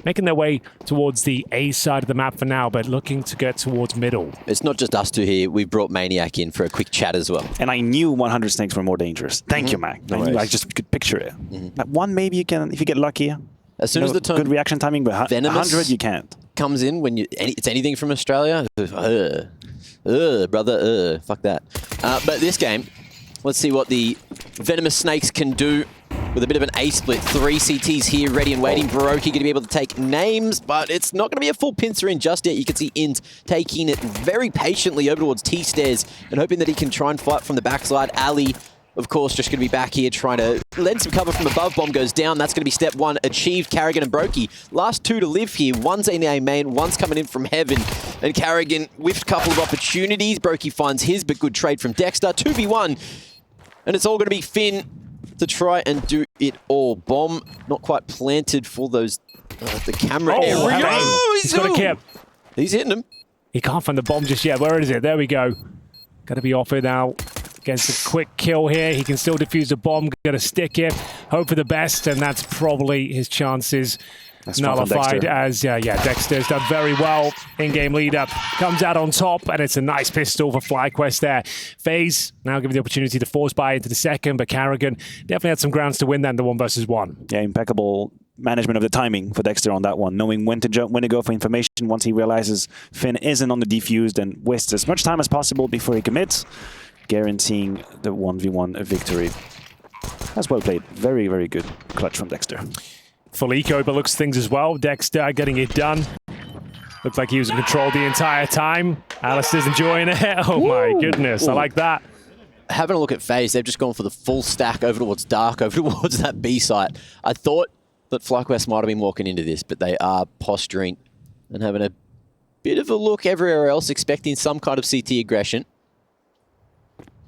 making their way towards the A side of the map for now, but looking to get towards middle. It's not just us two here. We've brought Maniac in for a quick chat as well. And I knew 100 snakes were more dangerous. Thank you, Mac. I just could picture it. Like one, maybe you can, if you get lucky. As soon as the term good reaction timing, but 100 you can't. Comes in when it's anything from Australia. Brother, fuck that. But this game, let's see what the Venomous Snakes can do with a bit of an A split. 3 CTs here, ready and waiting. Brokey going to be able to take names, but it's not going to be a full pincer in just yet. You can see Int taking it very patiently over towards T-stairs and hoping that he can try and fight from the backside. Ali, of course, just going to be back here trying to lend some cover from above. Bomb goes down. That's going to be step 1 achieved. Carrigan and Brokey, last 2 to live here. One's in A main, one's coming in from heaven. And Carrigan whiffed a couple of opportunities. Brokey finds his, but good trade from Dexter. 2v1. And it's all going to be Finn to try and do it all. Bomb not quite planted for those the camera area. He's got a kip. He's hitting him. He can't find the bomb just yet. Where is it? There we go. Got to be off it now. Against a quick kill here. He can still defuse the bomb. Got to stick it. Hope for the best, and that's probably his chances nullified as, Dexter's done very well. In-game lead-up comes out on top, and it's a nice pistol for FlyQuest there. FaZe now given the opportunity to force buy into the second, but Carrigan definitely had some grounds to win that in the 1v1. Yeah, impeccable management of the timing for Dexter on that one, knowing when to jump, when to go for information once he realizes Finn isn't on the defused, and wastes as much time as possible before he commits, guaranteeing the 1v1 victory. That's well played. Very, very good clutch from Dexter. Full eco overlooks things as well. Dexter getting it done. Looked like he was in control the entire time. Alistair's enjoying it. Oh my goodness, I like that. Having a look at FaZe, they've just gone for the full stack over towards Dark, over towards that B site. I thought that FlyQuest might have been walking into this, but they are posturing and having a bit of a look everywhere else, expecting some kind of CT aggression.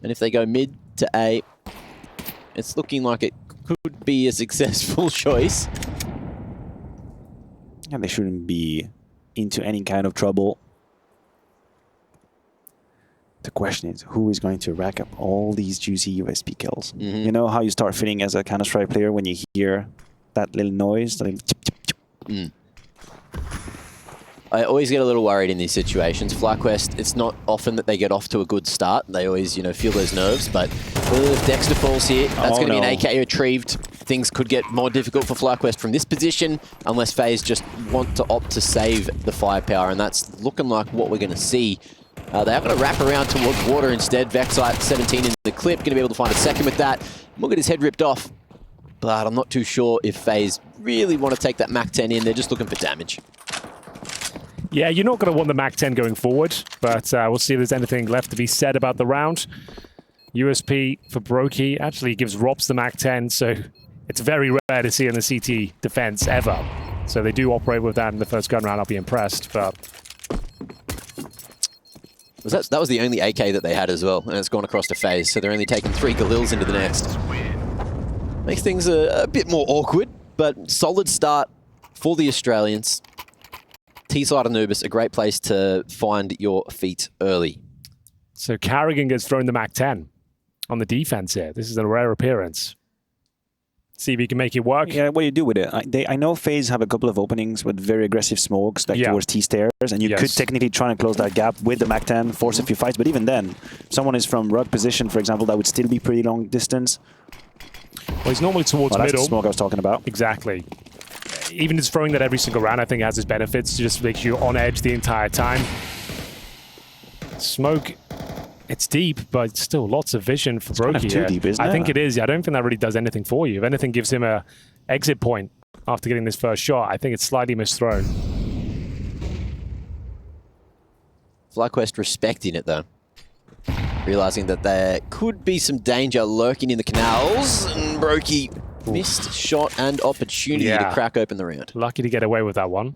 And if they go mid to A, it's looking like it could be a successful choice. And they shouldn't be into any kind of trouble. The question is, who is going to rack up all these juicy USP kills? You know how you start feeling as a Counter-Strike player when you hear that little noise? That little chip, chip, chip. I always get a little worried in these situations. FlyQuest, it's not often that they get off to a good start. They always, feel those nerves. But if Dexter falls here, that's going to be an AK retrieved. Things could get more difficult for FlyQuest from this position, unless FaZe just want to opt to save the firepower. And that's looking like what we're going to see. They are going to wrap around towards water instead. Vexite 17 in the clip, going to be able to find a second with that. We'll get his head ripped off. But I'm not too sure if FaZe really want to take that MAC-10 in. They're just looking for damage. Yeah, you're not going to want the MAC-10 going forward, but we'll see if there's anything left to be said about the round. USP for Brokey actually gives Rops the MAC-10, so it's very rare to see in the CT defense ever. So they do operate with that in the first gun round. I'll be impressed, but... That was the only AK that they had as well, and it's gone across to FaZe, so they're only taking 3 Galils into the next. Makes things a bit more awkward, but solid start for the Australians. T-side Anubis, a great place to find your feet early. So Carrigan gets thrown the MAC-10 on the defense here. This is a rare appearance. See if he can make it work. Yeah, what do you do with it? I know FaZe have a couple of openings with very aggressive smokes like towards T-stairs, and you could technically try and close that gap with the MAC-10, force a few fights, but even then, if someone is from rug position, for example, that would still be pretty long distance. Well, he's normally towards middle. That's the smoke I was talking about. Exactly. Even just throwing that every single round, I think it has its benefits to just make you on edge the entire time. Smoke, it's deep, but still lots of vision for Brokey. Kind of too deep, isn't it? I think it is. I don't think that really does anything for you. If anything gives him a exit point after getting this first shot, I think it's slightly misthrown. FlyQuest respecting it though. Realizing that there could be some danger lurking in the canals, and Brokey missed shot and opportunity to crack open the round. Lucky to get away with that one.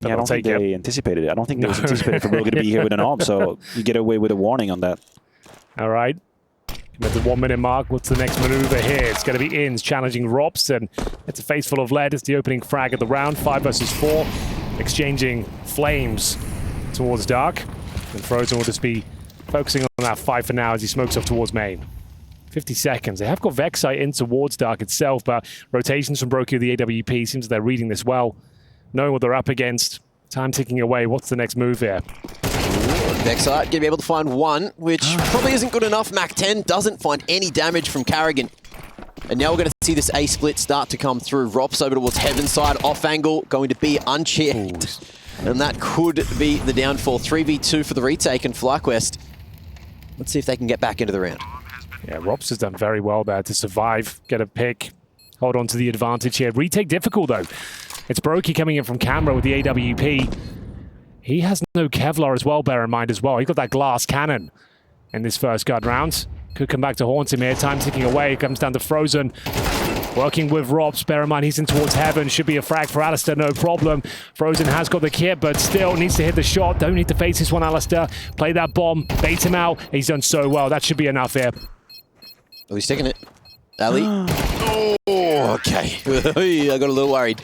Yeah, I don't think they anticipated it. I don't think it was anticipated for Brokey to be here with an AWP, so you get away with a warning on that. All right. At the 1 minute mark, what's the next maneuver here? It's going to be Inns challenging Rops, and it's a face full of lead. It's the opening frag of the round, 5 versus 4, exchanging flames towards Dark. And Frozen will just be focusing on that fight for now as he smokes off towards main. 50 seconds. They have got Vexite in towards Dark itself, but rotations from Brokey of the AWP seems they're reading this well. knowing what they're up against. Time ticking away. What's the next move here? Vexite gonna be able to find one, which probably isn't good enough. Mac 10 doesn't find any damage from Carrigan. And now we're going to see this A split start to come through. Rops over towards Heaven side, off angle, going to be unchecked. And that could be the downfall. 3v2 for the retake and FlyQuest. Let's see if they can get back into the round. Yeah, Rops has done very well there to survive, get a pick, hold on to the advantage here. Retake difficult though. It's Brokey coming in from camera with the AWP. He has no Kevlar as well, bear in mind as well. He got that glass cannon in this first guard round. Could come back to haunt him here. Time ticking away. It comes down to Frozen. Working with Rops. Bear in mind, he's in towards Heaven. Should be a frag for Alistair, no problem. Frozen has got the kit, but still needs to hit the shot. Don't need to face this one, Alistair. Play that bomb. Bait him out. He's done so well. That should be enough here. Oh, he's taking it. Ali. Oh, okay. I got a little worried.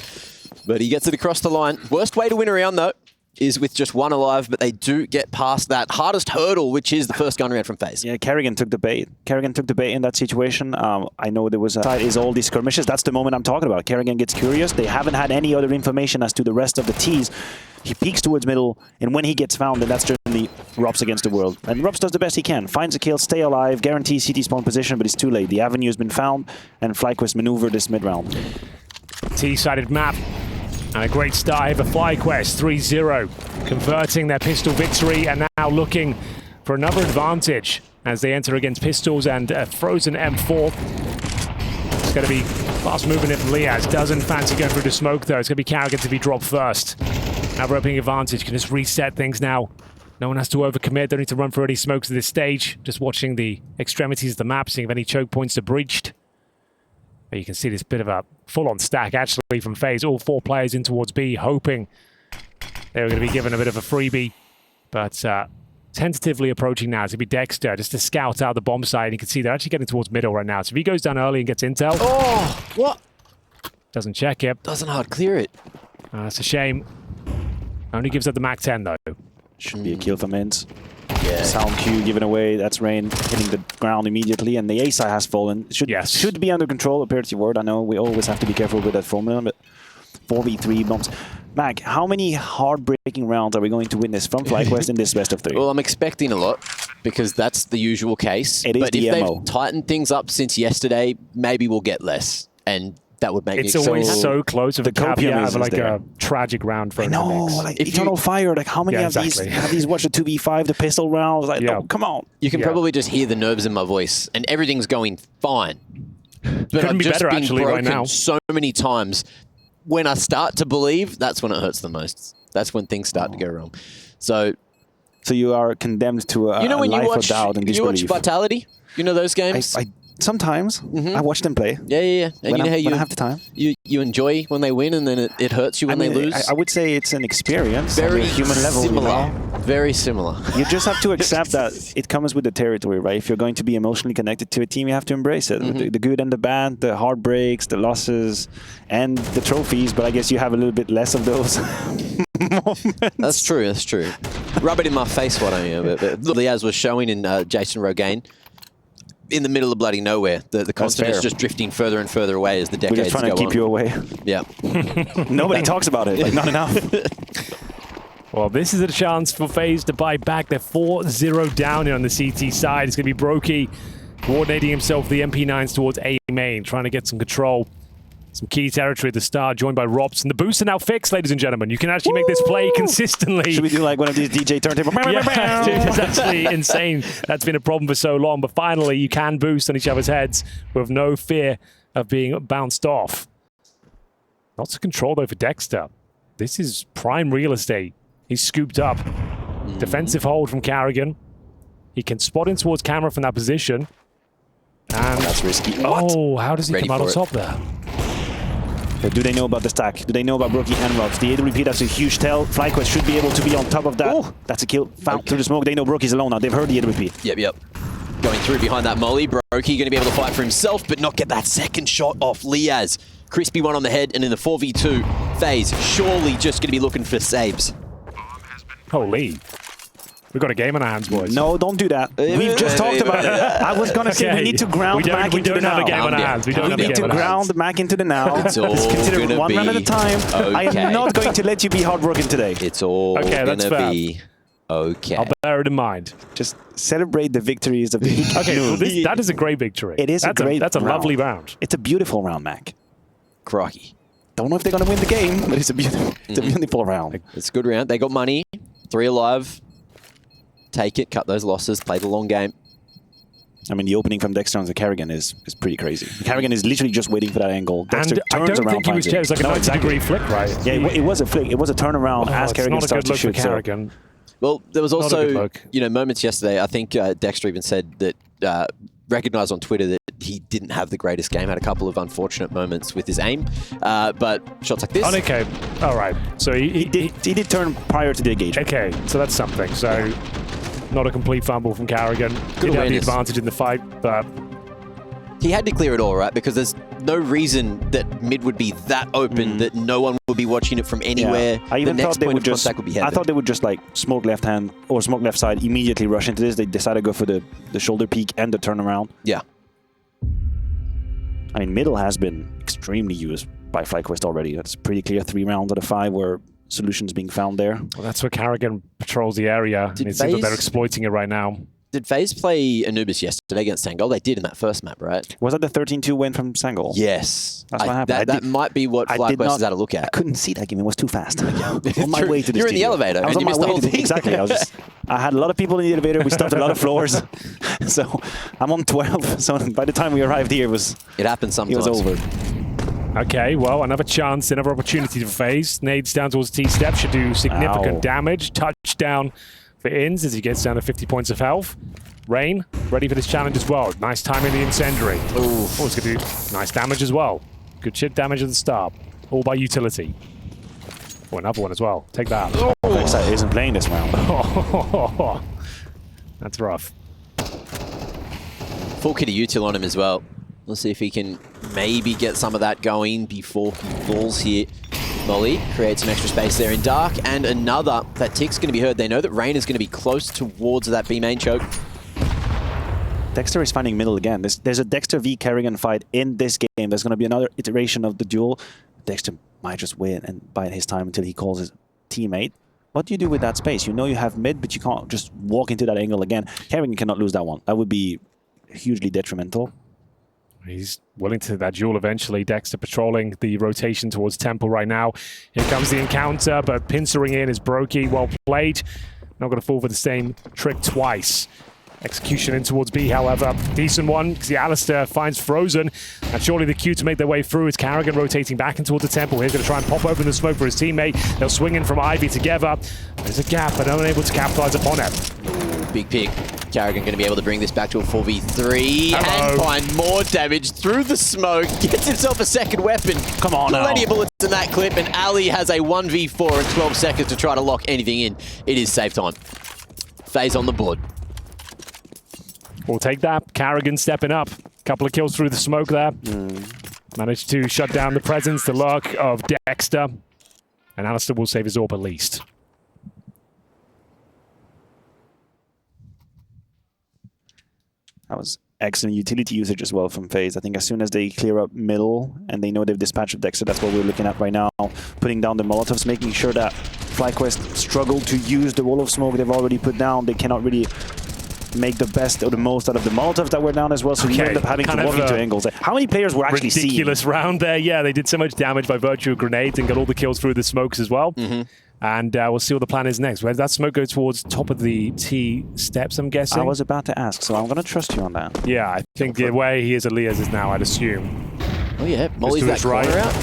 But he gets it across the line. Worst way to win a round, though, is with just one alive, but they do get past that hardest hurdle, which is the first gun round from FaZe. Yeah, Carrigan took the bait. Carrigan took the bait in that situation. I know there was a side is all these skirmishes. That's the moment I'm talking about. Carrigan gets curious. They haven't had any other information as to the rest of the T's. He peeks towards middle, and when he gets found, then that's certainly Rops against the world. And Rops does the best he can. Finds a kill, stay alive, guarantees CT spawn position, but it's too late. The avenue has been found, and FlyQuest maneuver this mid-round. T-sided map. And a great start here for FlyQuest, 3-0, converting their pistol victory and now looking for another advantage as they enter against pistols and Frozen M4. It's going to be fast moving if Liaz doesn't fancy going through the smoke though. It's going to be Carrigan to be dropped first. Now opening advantage, can just reset things now. No one has to overcommit, don't need to run through any smokes at this stage. Just watching the extremities of the map, seeing if any choke points are breached. But you can see this bit of a full-on stack, actually, from FaZe. All four players in towards B, hoping they were going to be given a bit of a freebie. But tentatively approaching now. It's going to be Dexter, just to scout out the bomb site. And you can see they're actually getting towards middle right now. So if he goes down early and gets intel... Oh, what? Doesn't check it. Doesn't hard clear it. That's a shame. Only gives up the Mac 10, though. Should be a kill for Mins. Yeah. Sound cue given away. That's Rain hitting the ground immediately, and the A side has fallen. Should be under control. Appears your word. I know we always have to be careful with that formula, but 4v3 bombs. Mac, how many heartbreaking rounds are we going to witness from FlyQuest in this best of 3? Well, I'm expecting a lot because that's the usual case. It is but the if MO. they've tightened things up since yesterday, maybe we'll get less, and that would make It's me always excited. so close of a caveat of like there. a tragic round for I know, like Eternal Fire. Like how many Yeah, of exactly. these watched the 2v5, the pistol rounds? Like, Yeah. oh, come on. You can Yeah. probably just hear the nerves in my voice, and everything's going fine. But Couldn't I've be just better, been actually, right broken now. so many times. When I start to believe, that's when it hurts the most. That's when things start to go wrong. So you are condemned to a you know when you life watch of doubt and you watch disbelief. Vitality? You know those games? I sometimes I watch them play. Yeah. And you know how when I have the time. you enjoy when they win, and then it hurts you when they lose. I would say it's an experience on Very a human level. similar. You know? Very similar. You just have to accept that it comes with the territory, right? If you're going to be emotionally connected to a team, you have to embrace it. The good and the bad, the heartbreaks, the losses, and the trophies. But I guess you have a little bit less of those moments. That's true. That's true. Rub it in my face, why don't you? But Liaz was showing in Jason Rogaine. In the middle of bloody nowhere. The continent is just drifting further and further away as the We're decades just trying go to keep on. you away. Yeah. Nobody talks about it. Like, not enough. Well, this is a chance for FaZe to buy back. They're 4-0 down here on the CT side. It's going to be Brokey coordinating himself with the MP9s towards A main, trying to get some control. Some key territory at the start, joined by Rops. And the boosts are now fixed, ladies and gentlemen. You can actually make this play consistently. Should we do like one of these DJ turntables? Yeah, dude, it's actually insane. That's been a problem for so long. But finally, you can boost on each other's heads with no fear of being bounced off. Lots of control, though, for Dexter. This is prime real estate. He's scooped up. Defensive hold from Carrigan. He can spot in towards camera from that position. And That's risky. oh, how does he Ready come out on for it. top there? But do they know about the stack? Do they know about Brookie and Rops? The AWP, that's a huge tell. FlyQuest should be able to be on top of that. Ooh. That's a kill. Found through the smoke. They know Brookie's alone now. They've heard the AWP. Yep. Going through behind that molly. Brokey going to be able to fight for himself, but not get that second shot off Liaz. Crispy one on the head, and in the 4v2, FaZe surely just going to be looking for saves. Holy. We've got a game on our hands, boys. No, don't do that. We've just talked about it. I was going to say we need to ground Mac into the now. We don't have a game on our hands. We need to ground Mac into the now. It's all consider gonna one round at a time. Okay. I am not going to let you be hardworking today. It's all gonna be okay. I'll bear it in mind. Just celebrate the victories of the week. Okay, well, that is a great victory. It is That's a lovely round. It's a beautiful round, Mac. Crikey. Don't know if they're going to win the game, but it's a beautiful round. It's a good round. They got money. 3 alive. Take it, cut those losses, play the long game. I mean, the opening from Dexter on the Carrigan is pretty crazy. Carrigan is literally just waiting for that angle. Dexter turns I don't around. think he was it was like a 90-degree flick, right? Yeah, it was a flick. It was a turnaround as Carrigan starts to shoot. Carrigan. Well, there was also, moments yesterday. I think Dexter even said that, recognized on Twitter that he didn't have the greatest game, had a couple of unfortunate moments with his aim, but shots like this. Oh, okay, all right. So he did turn prior to the engagement. Okay, so that's something. So not a complete fumble from Carrigan. Did have the advantage in the fight, but he had to clear it all, right? Because there's no reason that mid would be that open that no one would be watching it from anywhere. I even thought they would just. Would be I thought they would just like smoke left hand or smoke left side, immediately rush into this. They decided to go for the shoulder peek and the turnaround. Yeah. I mean, middle has been extremely used by FlyQuest already. That's pretty clear. 3 rounds out of 5 where solutions being found there. Well, that's where Carrigan patrols the area. And it seems like they're exploiting it right now. Did FaZe play Anubis yesterday against Sangol? They did in that first map, right? Was that the 13-2 win from Sangol? Yes. That's what happened. That might be what FlyQuest is at a look at. I couldn't see that game. It was too fast. On my way to the You're in the elevator. I was on my way to the exactly. I had a lot of people in the elevator. We stopped a lot of floors. So I'm on 12. So by the time we arrived here, it happened sometimes. It was over. Okay, well, another chance, another opportunity for FaZe. Nades down towards T-step should do significant damage. Touchdown for Inns as he gets down to 50 points of health. Rain, ready for this challenge as well. Nice time in the incendiary. Ooh, it's going to do nice damage as well. Good chip damage at the start. All by utility. Oh, another one as well. Take that. Vexite isn't playing this round. That's rough. Full kit of util on him as well. Let's see if he can maybe get some of that going before he falls here. Molly creates some extra space there in dark, and another. That tick's going to be heard. They know that Rain is going to be close towards that B main choke. Dexter is finding middle again. There's a Dexter v Carrigan fight in this game. There's going to be another iteration of the duel. Dexter might just win and bide his time until he calls his teammate. What do you do with that space? You know you have mid, but you can't just walk into that angle again. Carrigan cannot lose that one. That would be hugely detrimental. He's willing to that duel eventually. Dexter patrolling the rotation towards Temple right now. Here comes the encounter, but pincering in is Brokey. Well played. Not going to fall for the same trick twice. Execution in towards B, however. Decent one, because the Alistair finds Frozen. And surely the Q to make their way through is Carrigan rotating back and towards the Temple. He's going to try and pop open the smoke for his teammate. They'll swing in from Ivy together. There's a gap, but unable to capitalize upon it. Big pick. Carrigan going to be able to bring this back to a 4v3 and find more damage through the smoke. Gets himself a second weapon. Come on now. Plenty of bullets in that clip, and Ali has a 1v4 in 12 seconds to try to lock anything in. It is save time. FaZe on the board. We'll take that. Carrigan stepping up. Couple of kills through the smoke there. Managed to shut down the presence, the lurk of Dexter. And Alistair will save his AWP at least. That was excellent utility usage as well from FaZe. I think as soon as they clear up middle and they know they've dispatched Dexter, that's what we're looking at right now. Putting down the Molotovs, making sure that FlyQuest struggle to use the wall of smoke they've already put down. They cannot really make the best or the most out of the Molotovs that were down as well, so you end up having to walk into angles. How many players were actually seeing? Ridiculous round there. Yeah, they did so much damage by virtue of grenades and got all the kills through the smokes as well. And we'll see what the plan is next. Where does that smoke go towards top of the T steps, I'm guessing? I was about to ask, so I'm going to trust you on that. Yeah, I think the way he is Elias is now, I'd assume. Oh yeah, Molly's that corner out.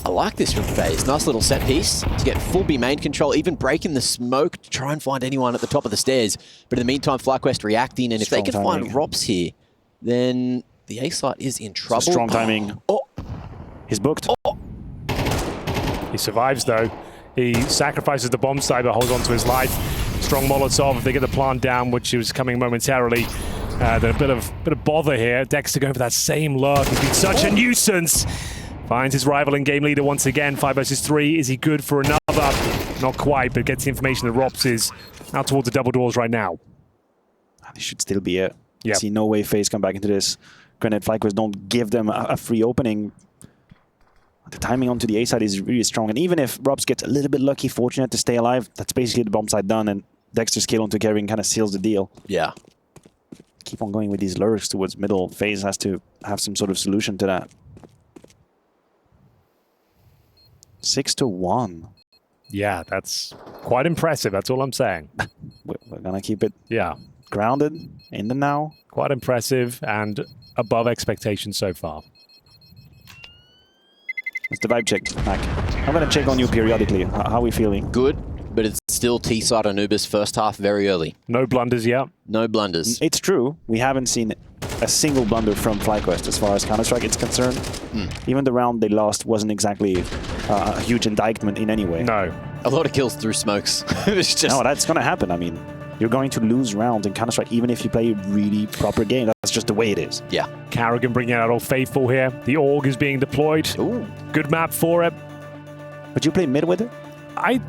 I like this from FaZe. Nice little set piece to get full B main control, even breaking the smoke to try and find anyone at the top of the stairs. But in the meantime, FlyQuest reacting, and if they can find Rops here, then the A site is in trouble. Strong timing. Oh, he's booked. Oh. He survives though. He sacrifices the bomb site but holds on to his life. Strong Molotov if they get the plant down, which is coming momentarily. A bit of bother here. Dexter going for that same lurk. He's been such a nuisance. Finds his rival and game leader once again. 5 versus 3. Is he good for another? Not quite, but gets the information that Rops is out towards the double doors right now. They should still be it. Yeah. I see no way FaZe come back into this. Granted, FlyQuest don't give them a free opening. The timing onto the A side is really strong. And even if Rops gets a little bit lucky, fortunate to stay alive, that's basically the bomb side done. And Dexter's kill onto Carrigan kind of seals the deal. Yeah. Keep on going with these lurks towards middle. FaZe has to have some sort of solution to that. 6-1. Yeah, that's quite impressive. That's all I'm saying. We're going to keep it Yeah, grounded in the now. quite impressive and above expectations so far. It's the vibe check, Mac. I'm going to check on you periodically. How are we feeling? Good, but it's still T-side Anubis first half very early. No blunders yet. No blunders. It's true. We haven't seen a single blunder from FlyQuest as far as Counter-Strike is concerned. Even the round they lost wasn't exactly a huge indictment in any way. No. A lot of kills through smokes. It's just... No, that's going to happen. I mean, you're going to lose rounds in Counter-Strike even if you play a really proper game. That's just the way it is. Yeah. Carrigan bringing out Old Faithful here. The Org is being deployed. Ooh. Good map for it. But you play mid with it? I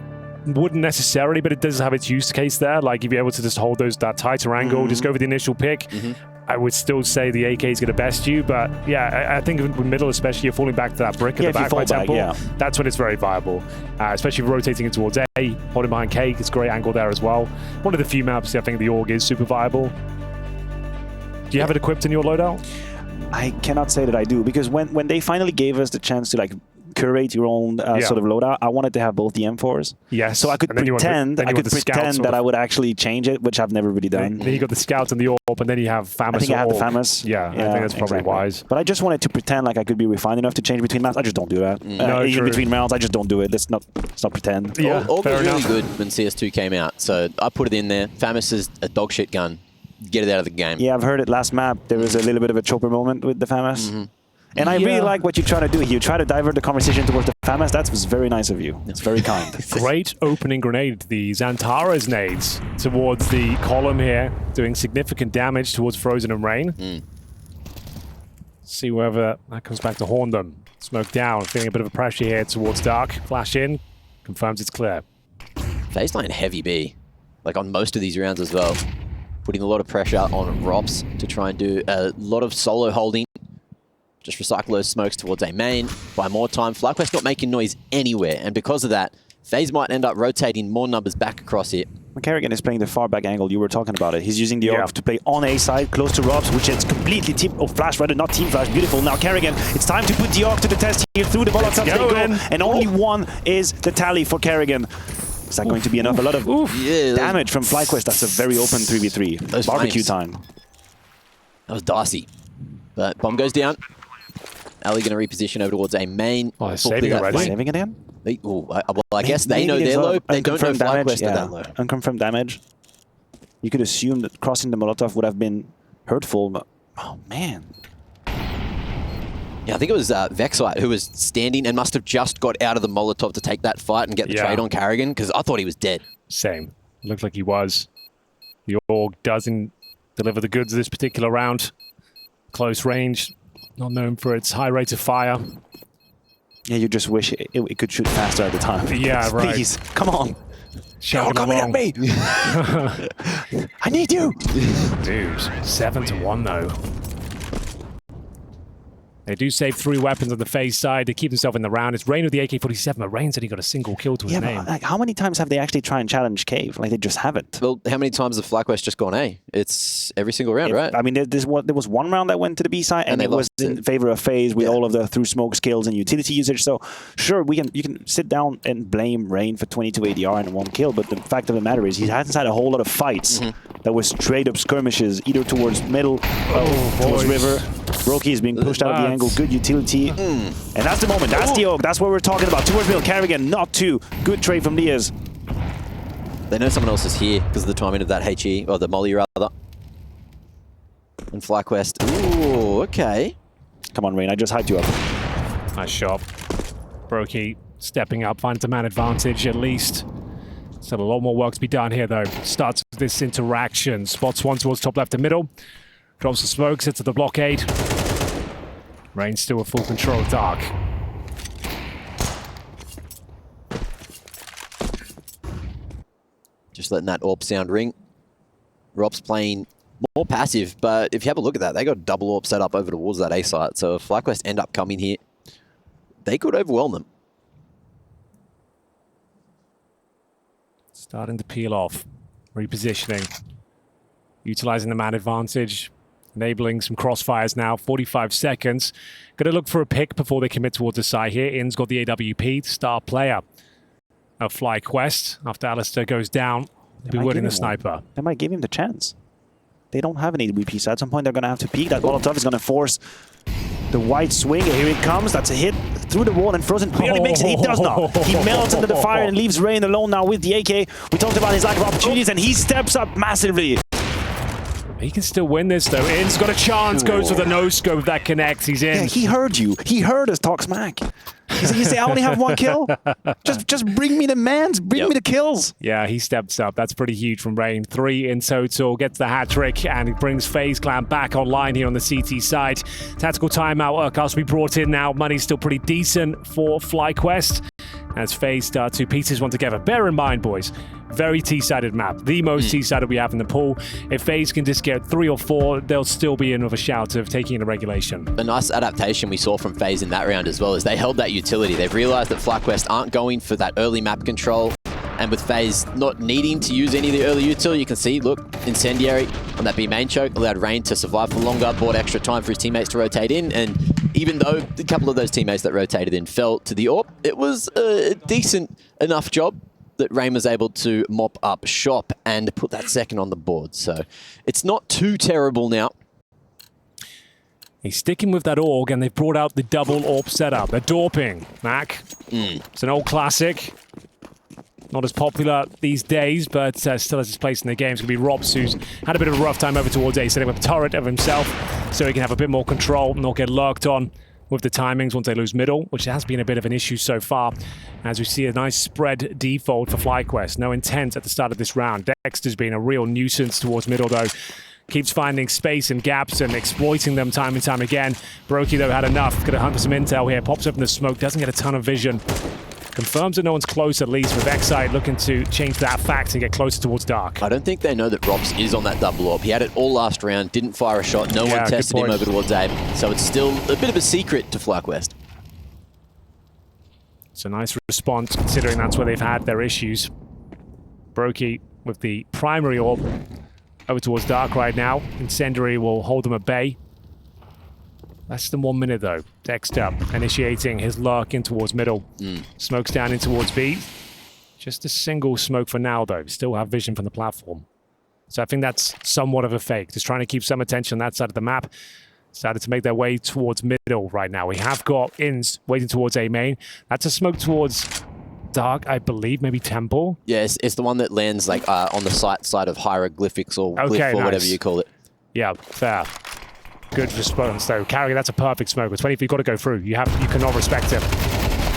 wouldn't necessarily, but it does have its use case there. Like, if you're able to just hold that tighter angle, just go for the initial pick. I would still say the AK is going to best you, but yeah, I think with middle especially, you're falling back to that brick at the back by Temple. That's when it's very viable, especially if rotating it towards A, holding behind K. It's a great angle there as well. One of the few maps I think the Org is super viable. Do you have it equipped in your loadout? I cannot say that I do, because when they finally gave us the chance to like curate your own sort of loadout, I wanted to have both the M4s. Yes. So I could pretend that I would actually change it, which I've never really done. Then you got the Scout and the Orb, and then you have FAMAS. I think I have the FAMAS. Yeah, I think that's probably wise. But I just wanted to pretend like I could be refined enough to change between maps. I just don't do that. Even between rounds, I just don't do it. Let's not pretend. Yeah, Orb was really good when CS2 came out, so I put it in there. FAMAS is a dog shit gun. Get it out of the game. Yeah, I've heard it last map. There was a little bit of a chopper moment with the FAMAS. And I really like what you try to do here. You try to divert the conversation towards the FAMAS. That was very nice of you. It's very kind. Great opening grenade. The Xantara's nades towards the column here, doing significant damage towards Frozen and Rain. See whether that comes back to haunt them. Smoke down, feeling a bit of a pressure here towards Dark. Flash in, confirms it's clear. FaZe line heavy B, like on most of these rounds as well. Putting a lot of pressure on Rops to try and do a lot of solo holding. Just recycle those smokes towards A main, buy more time. FlyQuest not making noise anywhere, and because of that, FaZe might end up rotating more numbers back across it. Carrigan is playing the far back angle. You were talking about it. He's using the AUG to play on A side, close to Robs, which is completely flash, rather not team flash. Beautiful. Now Carrigan, it's time to put the AUG to the test here through the Molotov. They go, and only one is the tally for Carrigan. Is that going to be enough? A lot of damage from FlyQuest. That's a very open 3v3. Barbecue time. That was dicey. But bomb goes down. Ali going to reposition over towards A main. Oh, saving already. Saving it again? I guess they know they're low. They don't know FlyQuest are that low. Unconfirmed damage. You could assume that crossing the Molotov would have been hurtful, but oh man. Yeah, I think it was Vexite who was standing and must have just got out of the Molotov to take that fight and get the trade on Carrigan, because I thought he was dead. Same. Looked like he was. The Org doesn't deliver the goods this particular round. Close range. Not known for its high rate of fire. Yeah, you just wish it could shoot faster at the time. Yeah, right. Please, come on. You're coming at me. I need you. Dude, 7-1 though. They do save 3 weapons on the FaZe side to keep themselves in the round. It's Rain with the AK-47, but Rain's only got a single kill to his name. But like, how many times have they actually tried and challenge Cave? Like, they just haven't. Well, how many times have FlyQuest just gone A? It's every single round, right? I mean, there was one round that went to the B side, and it was in favor of FaZe with all of the through smoke skills and utility usage. So, sure, you can sit down and blame Rain for 22 ADR and 1 kill, but the fact of the matter is he hasn't had a whole lot of fights that were straight up skirmishes, either towards middle, towards river. Brokey is being pushed out of the angle, good utility. And that's the moment, that's the AUG, that's what we're talking about. Towards middle, Carrigan, not too. Good trade from Diaz. They know someone else is here because of the timing of that HE, or the molly rather. And FlyQuest, ooh, okay. Come on, Rain, I just hyped you up. Nice shot. Brokey stepping up, finds a man advantage at least. Still a lot more work to be done here though. Starts with this interaction. Spots one towards top left and middle. Drops the smoke, sits at the blockade. Rain still with full control of Dark. Just letting that AWP sound ring. Rob's playing more passive, but if you have a look at that, they got a double AWP set up over towards that A site. So if FlyQuest end up coming here, they could overwhelm them. Starting to peel off. Repositioning. Utilizing the man advantage. Enabling some crossfires now. 45 seconds. Going to look for a pick before they commit towards the side here. In's got the AWP, star player of FlyQuest. After Alistair goes down, they'll be wielding the sniper. They might give him the chance. They don't have an AWP, so at some point they're going to have to peek. That Molotov is going to force the white swing. Here it comes. That's a hit through the wall, and Frozen barely makes it. He does not. He melts into the fire and leaves Rain alone now with the AK. We talked about his lack of opportunities, and he steps up massively. He can still win this, though. In's got a chance. Goes with a no-scope. That connects. He's in. Yeah, he heard you. He heard us talk smack. He said, I only have one kill. Just bring me the mans. Bring me the kills. Yeah, he steps up. That's pretty huge from Rain. 3 in total. Gets the hat trick, and he brings FaZe Clan back online here on the CT side. Tactical timeout. Urquhart will be brought in now. Money's still pretty decent for FlyQuest as FaZe start to piece one together. Bear in mind, boys, very T-sided map. The most T-sided we have in the pool. If FaZe can just get 3 or 4, they'll still be in with a shout of taking in a regulation. A nice adaptation we saw from FaZe in that round as well is they held that utility. They've realized that FlyQuest aren't going for that early map control. And with FaZe not needing to use any of the early util, you can see, look, Incendiary on that B main choke allowed Rain to survive for longer, bought extra time for his teammates to rotate in. And even though a couple of those teammates that rotated in fell to the AWP, it was a decent enough job that Rain was able to mop up shop and put that second on the board. So it's not too terrible now. He's sticking with that AUG, and they've brought out the double AWP setup. They're dorping, Mac. It's an old classic. Not as popular these days, but still has its place in the game. It's going to be Robs, who's had a bit of a rough time over towards A, setting up a turret of himself so he can have a bit more control and not get lurked on with the timings once they lose middle, which has been a bit of an issue so far, as we see a nice spread default for FlyQuest. No intent at the start of this round. Dexter's been a real nuisance towards middle, though. Keeps finding space and gaps and exploiting them time and time again. Brokey, though, had enough. Gonna hunt for some intel here. Pops up in the smoke. Doesn't get a ton of vision. Confirms that no one's close, at least, with Xside looking to change that fact and get closer towards Dark. I don't think they know that Robs is on that double AWP. He had it all last round, didn't fire a shot. No one tested him over towards A. So it's still a bit of a secret to FlyQuest. It's a nice response, considering that's where they've had their issues. Brokey with the primary AWP over towards Dark right now. Incendiary will hold them at bay. Less than 1 minute, though. Dexter initiating his lurk in towards middle. Smokes down in towards B. Just a single smoke for now, though. Still have vision from the platform. So I think that's somewhat of a fake. Just trying to keep some attention on that side of the map. Started to make their way towards middle right now. We have got Ins waiting towards A main. That's a smoke towards Dark, I believe, maybe Temple. Yes, it's the one that lands like on the side of hieroglyphics or glyph or whatever you call it. Yeah, fair. Good response, though. Carrigan, that's a perfect smoke. With 20, you've got to go through. You cannot respect him.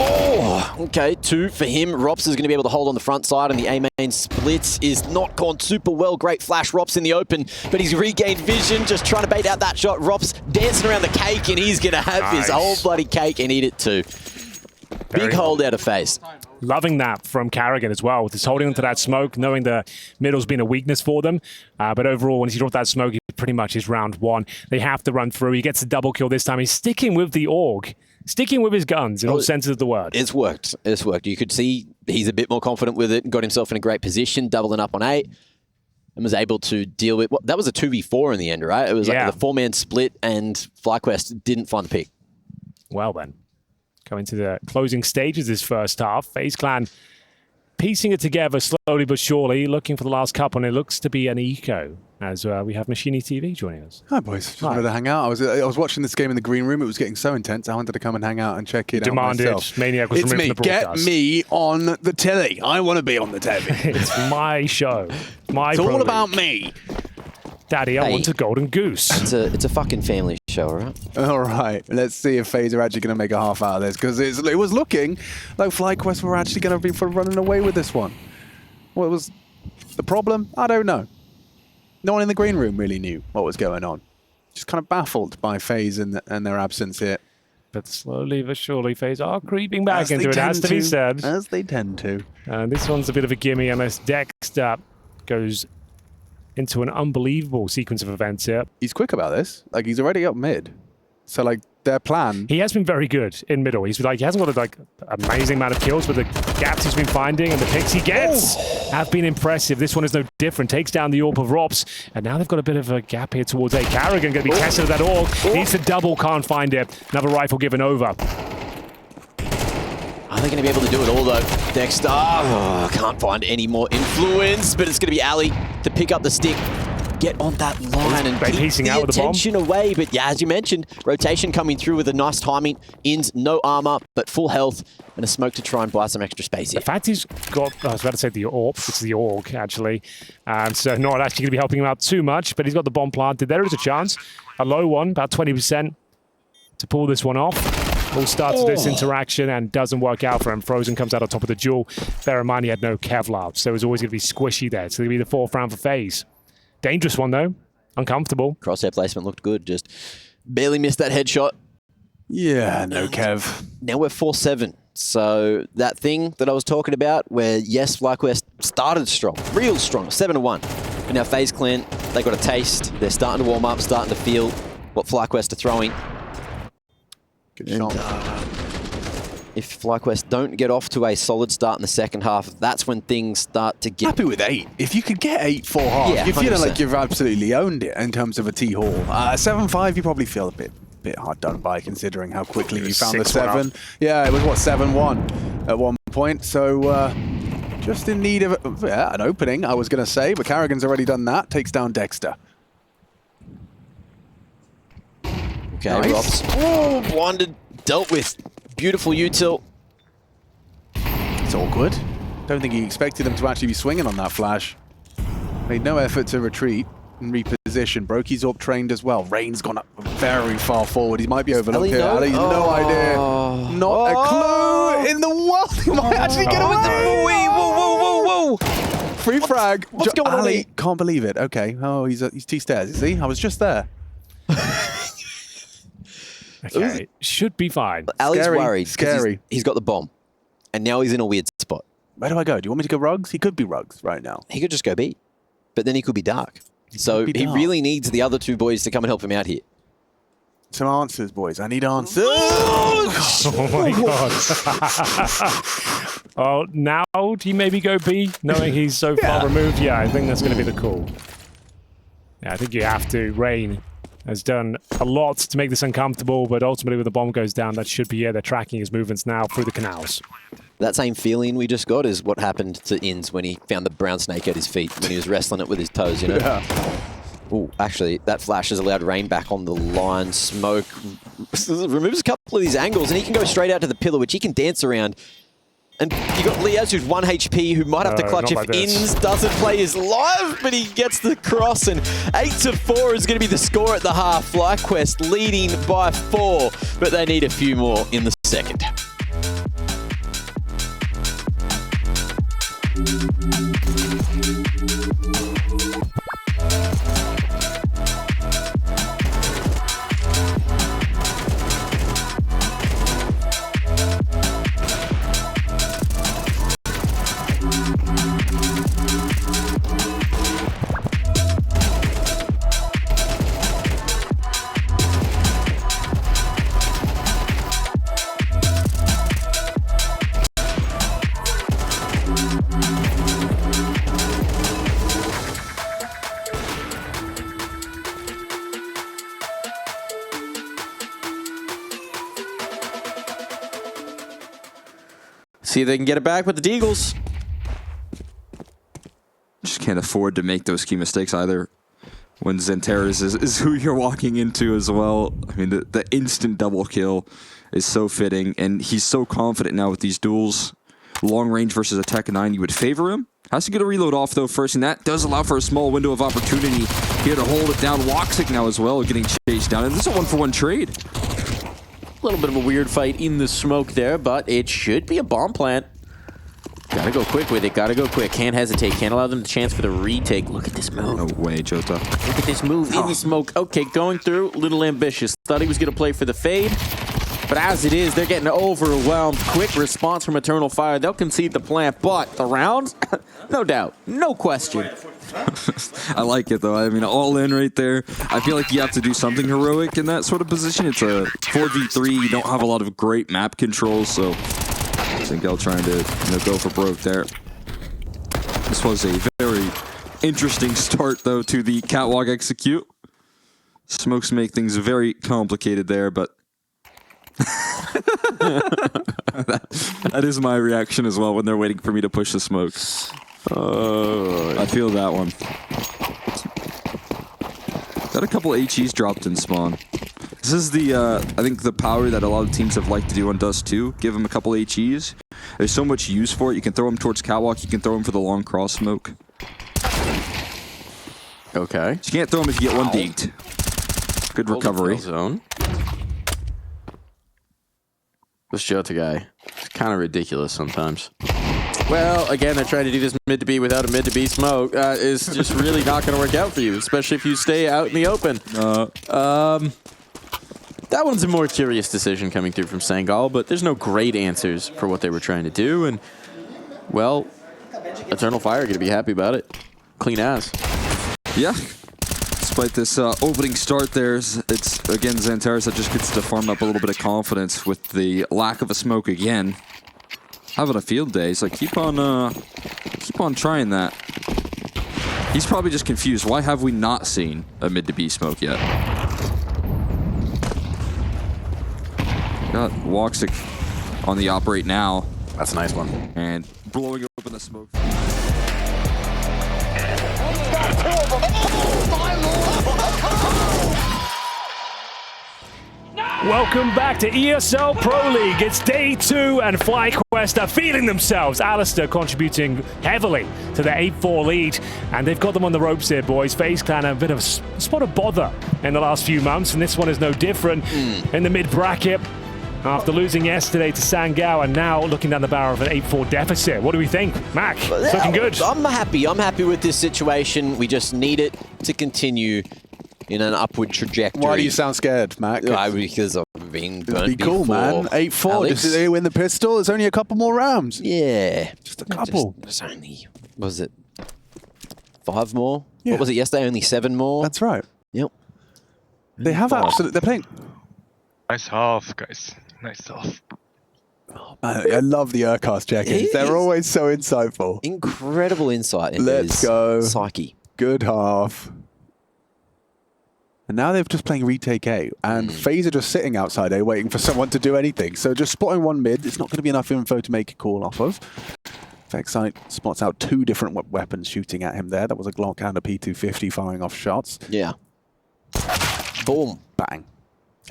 Oh, okay. 2 for him. Rops is going to be able to hold on the front side, and the A-main splits is not gone super well. Great flash, Rops in the open, but he's regained vision, just trying to bait out that shot. Rops dancing around the cake, and he's going to have his whole bloody cake and eat it too. Big hold out of FaZe. Loving that from Carrigan as well. Just holding onto that smoke, knowing the middle's been a weakness for them. But overall, once you drop that smoke, it pretty much is round 1. They have to run through. He gets a double kill this time. He's sticking with the AUG. Sticking with his guns in all senses of the word. It's worked. It's worked. You could see he's a bit more confident with it and got himself in a great position, doubling up on 8. And was able to deal with... Well, that was a 2v4 in the end, right? It was like a 4-man split, and FlyQuest didn't find the pick. Well, then. Going to the closing stages this first half. FaZe Clan piecing it together slowly but surely, looking for the last couple, and it looks to be an eco, as we have Machini TV joining us. Hi, boys. Just wanted to hang out. I was watching this game in the green room. It was getting so intense. I wanted to come and hang out and check it out myself. Maniac was removed from the broadcast. Get me on the telly. I want to be on the telly. It's my show. It's all about me. Daddy, I want a golden goose. It's a fucking family show, all right? All right. Let's see if FaZe are actually going to make a half out of this, because it was looking like FlyQuest were actually going to be running away with this one. What was the problem? I don't know. No one in the green room really knew what was going on. Just kind of baffled by FaZe and their absence here. But slowly but surely, FaZe are creeping back into it, has to be said. As they tend to. This one's a bit of a gimme unless Dexter goes into an unbelievable sequence of events here. He's quick about this. Like, he's already up mid. So, like, their plan... He has been very good in middle. He's like, he hasn't got like amazing amount of kills, but the gaps he's been finding and the picks he gets have been impressive. This one is no different. Takes down the AWP of Rops, and now they've got a bit of a gap here towards A. Carrigan going to be tested with that AWP. Needs to double, can't find it. Another rifle given over. Are they going to be able to do it all, though? Dexter, can't find any more influence, but it's going to be Ali to pick up the stick, get on that line and keep piecing the out with the bomb. attention away. But yeah, as you mentioned, rotation coming through with a nice timing. Ins, no armor, but full health, and a smoke to try and buy some extra space here. The fact he's got, I was about to say the AWP, it's the AUG, actually. So not actually going to be helping him out too much, but he's got the bomb planted. There is a chance. A low one, about 20%, to pull this one off. All starts this interaction and doesn't work out for him. Frozen comes out on top of the duel. Bear in mind he had no Kevlar, so it was always going to be squishy there. It's going to be the fourth round for FaZe. Dangerous one, though. Uncomfortable. Crosshair placement looked good, just barely missed that headshot. Yeah, no Kev. Now we're 4-7. So that thing that I was talking about, where yes, FlyQuest started strong, real strong, 7-1. But now FaZe Clan, they got a taste. They're starting to warm up, starting to feel what FlyQuest are throwing. Good shot. If FlyQuest don't get off to a solid start in the second half, that's when things start to get... Happy with 8. If you could get 8 for half, Yeah, you're feeling 100%. like you've absolutely owned it in terms of a T-Haul. 7-5, you probably feel a bit hard done by, considering how quickly you found the 7. Yeah, it was, what, 7-1 at one point. So just in need of an opening, I was going to say, but Carrigan's already done that. Takes down Dexter. Okay, Nice. Rops. Oh, blinded, dealt with. Beautiful util. It's awkward. Don't think he expected him to actually be swinging on that flash. Made no effort to retreat and reposition. Brokey's up trained as well. Rain's gone up very far forward. He might be overlooked here. know? Ali's no idea. Not a clue in the world. He might actually get away with it. Whoa. Free frag. What's going on Ali here? can't believe it. Okay. Oh, he's T-stairs. You see? I was just there. Okay, should be fine. Ali's Scary, worried. 'cause scary. He's got the bomb. And now he's in a weird spot. Where do I go? Do you want me to go rugs? He could be rugs right now. He could just go B. But then he could be dark. So be he dark. really needs the other two boys to come and help him out here. Some answers, boys. I need answers. Oh my god. Oh, now do you maybe go B, knowing he's so far removed? Yeah, I think that's going to be the call. Yeah, I think you have to. Rain has done a lot to make this uncomfortable, but ultimately when the bomb goes down, that should be, they're tracking his movements now through the canals. That same feeling we just got is what happened to Inns when he found the brown snake at his feet, when he was wrestling it with his toes, you know? Yeah. Oh, actually, that flash has allowed Rain back on the line. Smoke removes a couple of these angles, and he can go straight out to the pillar, which he can dance around. And you got Liaz, who's 1 HP, who might have to clutch if not like this. Inns doesn't play his live, but he gets the cross, and 8-4 is going to be the score at the half. FlyQuest leading by 4, but they need a few more in the second. See if they can get it back with the Deagles. Just can't afford to make those key mistakes either. When Zenteris is who you're walking into as well. I mean, the instant double kill is so fitting, and he's so confident now with these duels. Long range versus a Tech 9, you would favor him. Has to get a reload off though first, and that does allow for a small window of opportunity here to hold it down. Woxic now as well, getting chased down, and this is a 1-for-1 trade. A little bit of a weird fight in the smoke there, but it should be a bomb plant. Gotta go quick with it, gotta go quick. Can't hesitate, can't allow them the chance for the retake. Look at this move. No way, Jota. Look at this move in the smoke. Okay, going through, little ambitious. Thought he was gonna play for the fade. But as it is, they're getting overwhelmed. Quick response from Eternal Fire. They'll concede the plant, but the round, no doubt, no question. I like it, though. I mean, all in right there. I feel like you have to do something heroic in that sort of position. It's a 4v3. You don't have a lot of great map control, so I think they'll trying to go for broke there. This was a very interesting start, though, to the catwalk execute. Smokes make things very complicated there, but that is my reaction as well when they're waiting for me to push the smokes. I feel that one. Got a couple HEs dropped in spawn. This is the, I think the power that a lot of teams have liked to do on Dust 2. Give them a couple HEs. There's so much use for it. You can throw them towards catwalk. You can throw them for the long cross smoke. Okay. So you can't throw them if you get one deeked. Good recovery. Zone. This Jota guy is kind of ridiculous sometimes. Well, again, they're trying to do this mid to B without a mid to B smoke. Is just really not going to work out for you, especially if you stay out in the open. That one's a more curious decision coming through from Sangal, but there's no great answers for what they were trying to do. And, well, Eternal Fire are going to be happy about it. Clean as. Yeah. Despite this opening start there, it's, again, Xantares that just gets to farm up a little bit of confidence with the lack of a smoke again. Having a field day, so keep on trying that. He's probably just confused. Why have we not seen a mid to B smoke yet? Got Woxic on the operate now. That's a nice one. And blowing open the smoke. Welcome back to ESL Pro League. It's day 2 and FlyQuest are feeling themselves. Alistair contributing heavily to the 8-4 lead, and they've got them on the ropes here, boys. FaZe Clan a bit of a spot of bother in the last few months, and this one is no different. In the mid-bracket, after losing yesterday to Sangao, and now looking down the barrel of an 8-4 deficit. What do we think? Mac, it's looking good. I'm happy with this situation. We just need it to continue in an upward trajectory. Why do you sound scared, Mac? Because I've been burnt It'd be cool, before. man. 8-4. Just they win the pistol. It's only a couple more rounds. Yeah. Just a couple. Just only, what was it? 5 more? Yeah. What was it yesterday? Only 7 more? That's right. Yep. They have absolute. They're playing. Nice half, guys. Nice half. I love the Urcast check-ins. They're always so insightful. Incredible insight into Let's his go. psyche. Good half. And now they're just playing retake A, and FaZe are just sitting outside A waiting for someone to do anything. So just spotting one mid, it's not going to be enough info to make a call off of. Vexite spots out 2 different weapons shooting at him there. That was a Glock and a P250 firing off shots. Yeah. Boom. Bang.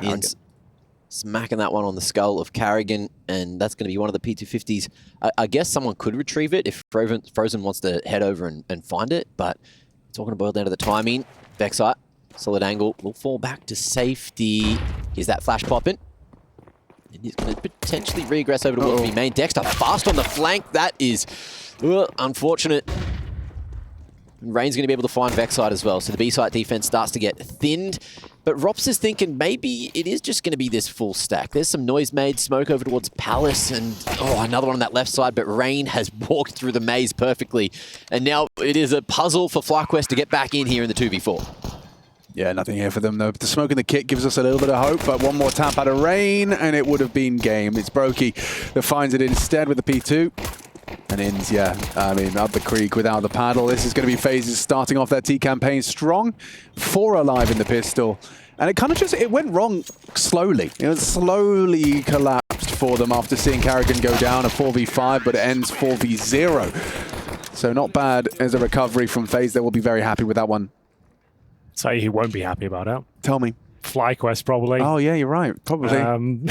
Ian's smacking that one on the skull of Carrigan, and that's going to be one of the P250s. I guess someone could retrieve it if Frozen wants to head over and find it, but it's all going to boil down to the timing. Vexite. Solid angle, will fall back to safety. Here's that flash popping. And he's going to potentially regress over towards B main. Dexter fast on the flank. That is unfortunate. And Rain's going to be able to find Vexite as well. So the B-site defense starts to get thinned. But Rops is thinking maybe it is just going to be this full stack. There's some noise made, smoke over towards Palace, and another one on that left side. But Rain has walked through the maze perfectly. And now it is a puzzle for FlyQuest to get back in here in the 2v4. Yeah, nothing here for them, though. The smoke in the kit gives us a little bit of hope, but one more tap out of Rain, and it would have been game. It's Brokey that finds it instead with the P2. And Ins, yeah, I mean, up the creek without the paddle. This is going to be FaZe starting off their T campaign strong. 4 alive in the pistol. And it kind of just, it went wrong slowly. It was slowly collapsed for them after seeing Carrigan go down a 4v5, but it ends 4v0. So not bad as a recovery from FaZe. They will be very happy with that one. Say he won't be happy about it. Tell me. FlyQuest, probably. Oh, yeah, you're right. Probably. Gonna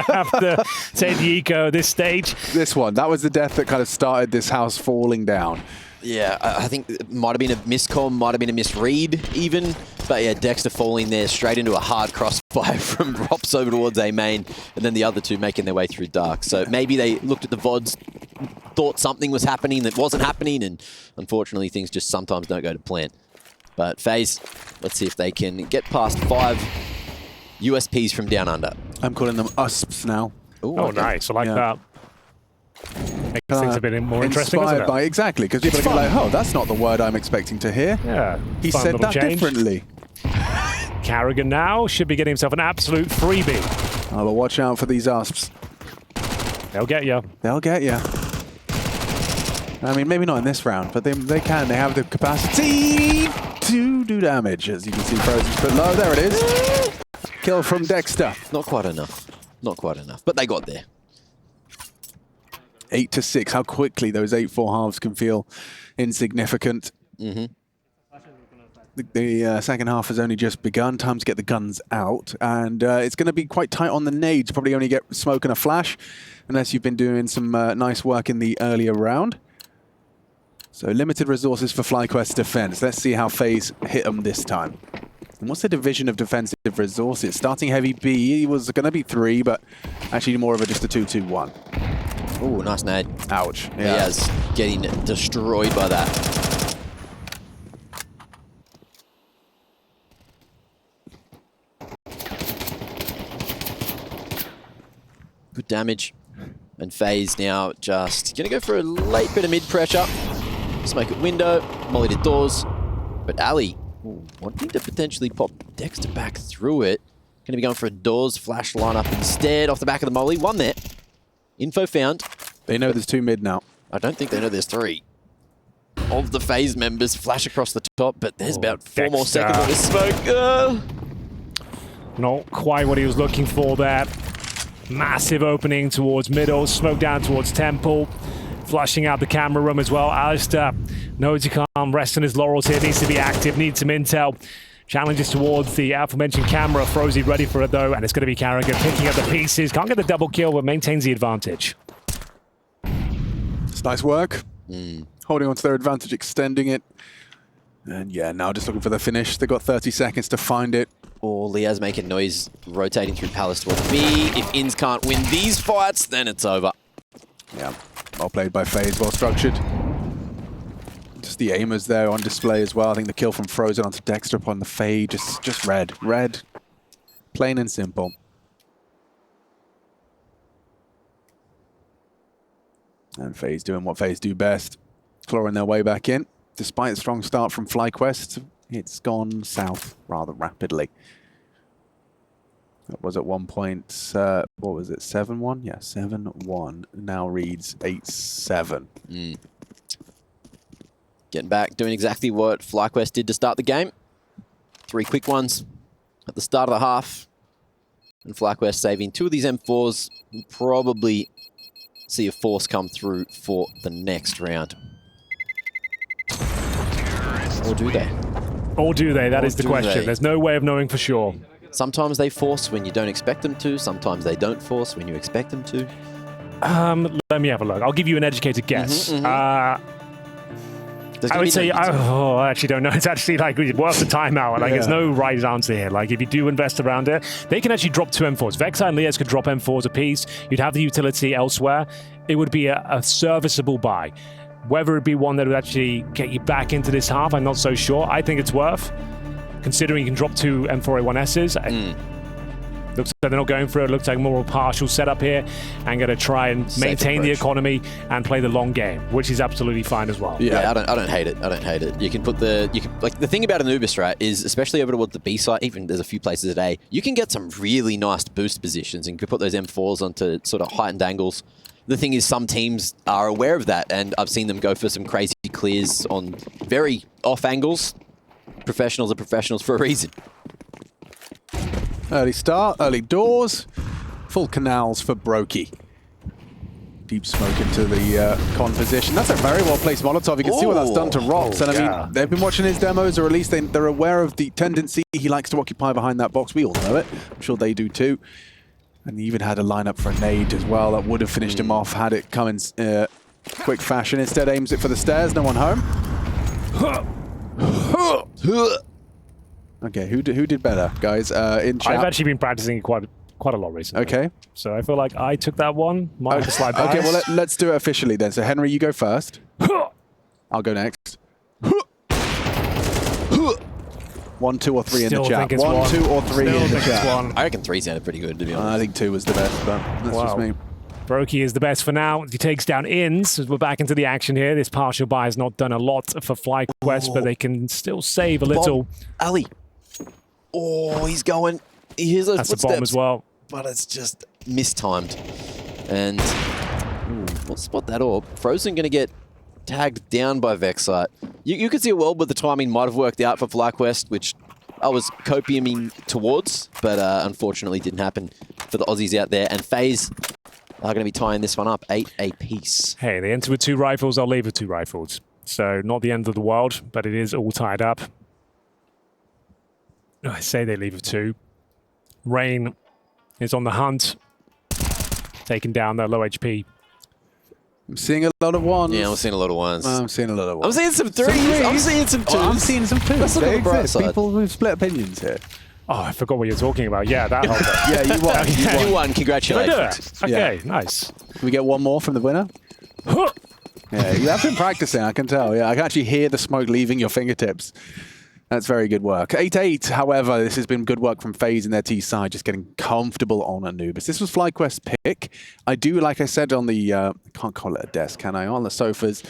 have to take the eco at this stage. This one, that was the death that kind of started this house falling down. Yeah, I think it might have been a miscomm, might have been a misread even. But yeah, Dexter falling there straight into a hard crossfire from Rops over towards A main, and then the other 2 making their way through dark. So maybe they looked at the VODs, thought something was happening that wasn't happening, and unfortunately things just sometimes don't go to plan. But FaZe, let's see if they can get past 5 USPs from down under. I'm calling them USPs now. Ooh, Oh, okay. nice. I like Yeah. that. Makes things a bit more interesting, doesn't Inspired it? by, exactly, because people are gonna be like, oh, that's not the word I'm expecting to hear. Yeah. He fun said little that change. differently. Carrigan now should be getting himself an absolute freebie. Oh, but watch out for these USPs. They'll get you. They'll get you. I mean, maybe not in this round, but they can. They have the capacity to do damage. As you can see, Frozen's put low. There it is. Kill from Dexter. Not quite enough. Not quite enough. But they got there. 8 to 6. How quickly those 8-4 halves can feel insignificant. The second half has only just begun. Time to get the guns out. And it's going to be quite tight on the nades. Probably only get smoke and a flash, unless you've been doing some nice work in the earlier round. So limited resources for FlyQuest defense. Let's see how FaZe hit them this time. And what's the division of defensive resources? Starting heavy B was going to be 3, but actually more of a just a 2-2-1. Ooh, nice nade. Ouch. Yeah. Diaz getting destroyed by that. Good damage. And FaZe now just going to go for a late bit of mid-pressure. Smoke at window, molly to doors. But Ali, wanting to potentially pop Dexter back through it. Going to be going for a doors flash lineup instead off the back of the molly. One there. Info found. They know there's 2 mid now. I don't think they know there's 3 of the FaZe members flash across the top, but there's about 4 more Dexter. seconds of this smoke. Not quite what he was looking for there. Massive opening towards middle, smoke down towards temple. Flushing out the camera room as well. Alistair knows he can't rest on his laurels here. Needs to be active, needs some intel. Challenges towards the aforementioned camera. Frozy ready for it though, and it's going to be Carrigan picking up the pieces. Can't get the double kill, but maintains the advantage. It's nice work. Holding on to their advantage, extending it. And yeah, now just looking for the finish. They've got 30 seconds to find it. Or Liaz making noise, rotating through Palace towards B. If Inns can't win these fights, then it's over. Yeah, well played by FaZe, well structured. Just the aimers there on display as well. I think the kill from Frozen onto Dexter upon the fade, just red. Red, plain and simple. And FaZe doing what FaZe do best, clawing their way back in. Despite a strong start from FlyQuest, it's gone south rather rapidly. That was at one point, what was it, 7-1? Yeah, 7-1. Now reads 8-7. Getting back, doing exactly what FlyQuest did to start the game. 3 quick ones at the start of the half. And FlyQuest saving 2 of these M4s. We'll probably see a force come through for the next round. Or do they? Or do they? That is the do question. they? There's no way of knowing for sure. Sometimes they force when you don't expect them to. Sometimes they don't force when you expect them to. Let me have a look. I'll give you an educated guess. There's I gonna would be say, no need to. I actually don't know. It's actually like worth the timeout. Like, there's no right answer here. Like, if you do invest around it, they can actually drop 2 M4s. Vexi and Liaz could drop M4s apiece. You'd have the utility elsewhere. It would be a serviceable buy. Whether it be one that would actually get you back into this half, I'm not so sure. I think it's worth, considering you can drop 2 M4A1Ss. Looks like they're not going for it. Looks like more of a partial setup here, and going to try and maintain the economy and play the long game, which is absolutely fine as well. Yeah, I don't hate it. I don't hate it. You can put like the thing about Anubis, right, is especially over towards the B side, even there's a few places today, you can get some really nice boost positions and you can put those M4s onto sort of heightened angles. The thing is, some teams are aware of that, and I've seen them go for some crazy clears on very off angles. Professionals are professionals for a reason. Early start, early doors, full canals for Brokey. Deep smoke into the con position. That's a very well-placed Molotov. You can see what that's done to Rox. And I mean, they've been watching his demos, or at least they're aware of the tendency. He likes to occupy behind that box. We all know it. I'm sure they do too. And he even had a lineup for a nade as well that would have finished him off had it come in quick fashion. Instead aims it for the stairs. No one home. Okay, who did better, guys? In chat. I've actually been practicing quite a lot recently. Okay. So I feel like I took that one. Might have to slide by. Okay, well, let's do it officially then. So, Henry, you go first. I'll go next. 1, 2, or 3 in Still the chat. think it's 1, 2, or 3 Still in the think it's chat. one. I reckon 3 sounded pretty good, to be honest. I think 2 was the best, but that's Wow. just me. Brokey is the best for now. He takes down Inns as we're back into the action here. This partial buy has not done a lot for FlyQuest, but they can still save a little. Ali. Oh, he's going. He hears those That's a footsteps. bomb as well. But it's just mistimed. And let's spot that orb. Frozen going to get tagged down by Vexite. You could see a world where the timing might have worked out for FlyQuest, which I was copiuming towards, but unfortunately didn't happen for the Aussies out there. And FaZe are going to be tying this one up 8 apiece. Hey, they enter with 2 rifles, I'll leave with 2 rifles. So not the end of the world, but it is all tied up. I say they leave with 2. Rain is on the hunt, taking down their low HP. I'm seeing a lot of 1s. Yeah, I'm seeing a lot of 1s. I'm seeing a lot of 1s. I'm seeing some 3s. I'm seeing some 2s. I'm seeing some 2s. Let's look at They the bright exist. side. People who've split opinions here. Oh, I forgot what you're talking about. Yeah, that whole thing. Yeah, you won. Okay. You won. You won. Did I Congratulations. do it? Okay, nice. Can we get one more from the winner? Huh. Yeah, you have been practicing, I can tell. Yeah, I can actually hear the smoke leaving your fingertips. That's very good work. 8-8, however, this has been good work from FaZe in their T side, just getting comfortable on Anubis. This was FlyQuest's pick. I do, like I said on the, I can't call it a desk, can I? On the sofas,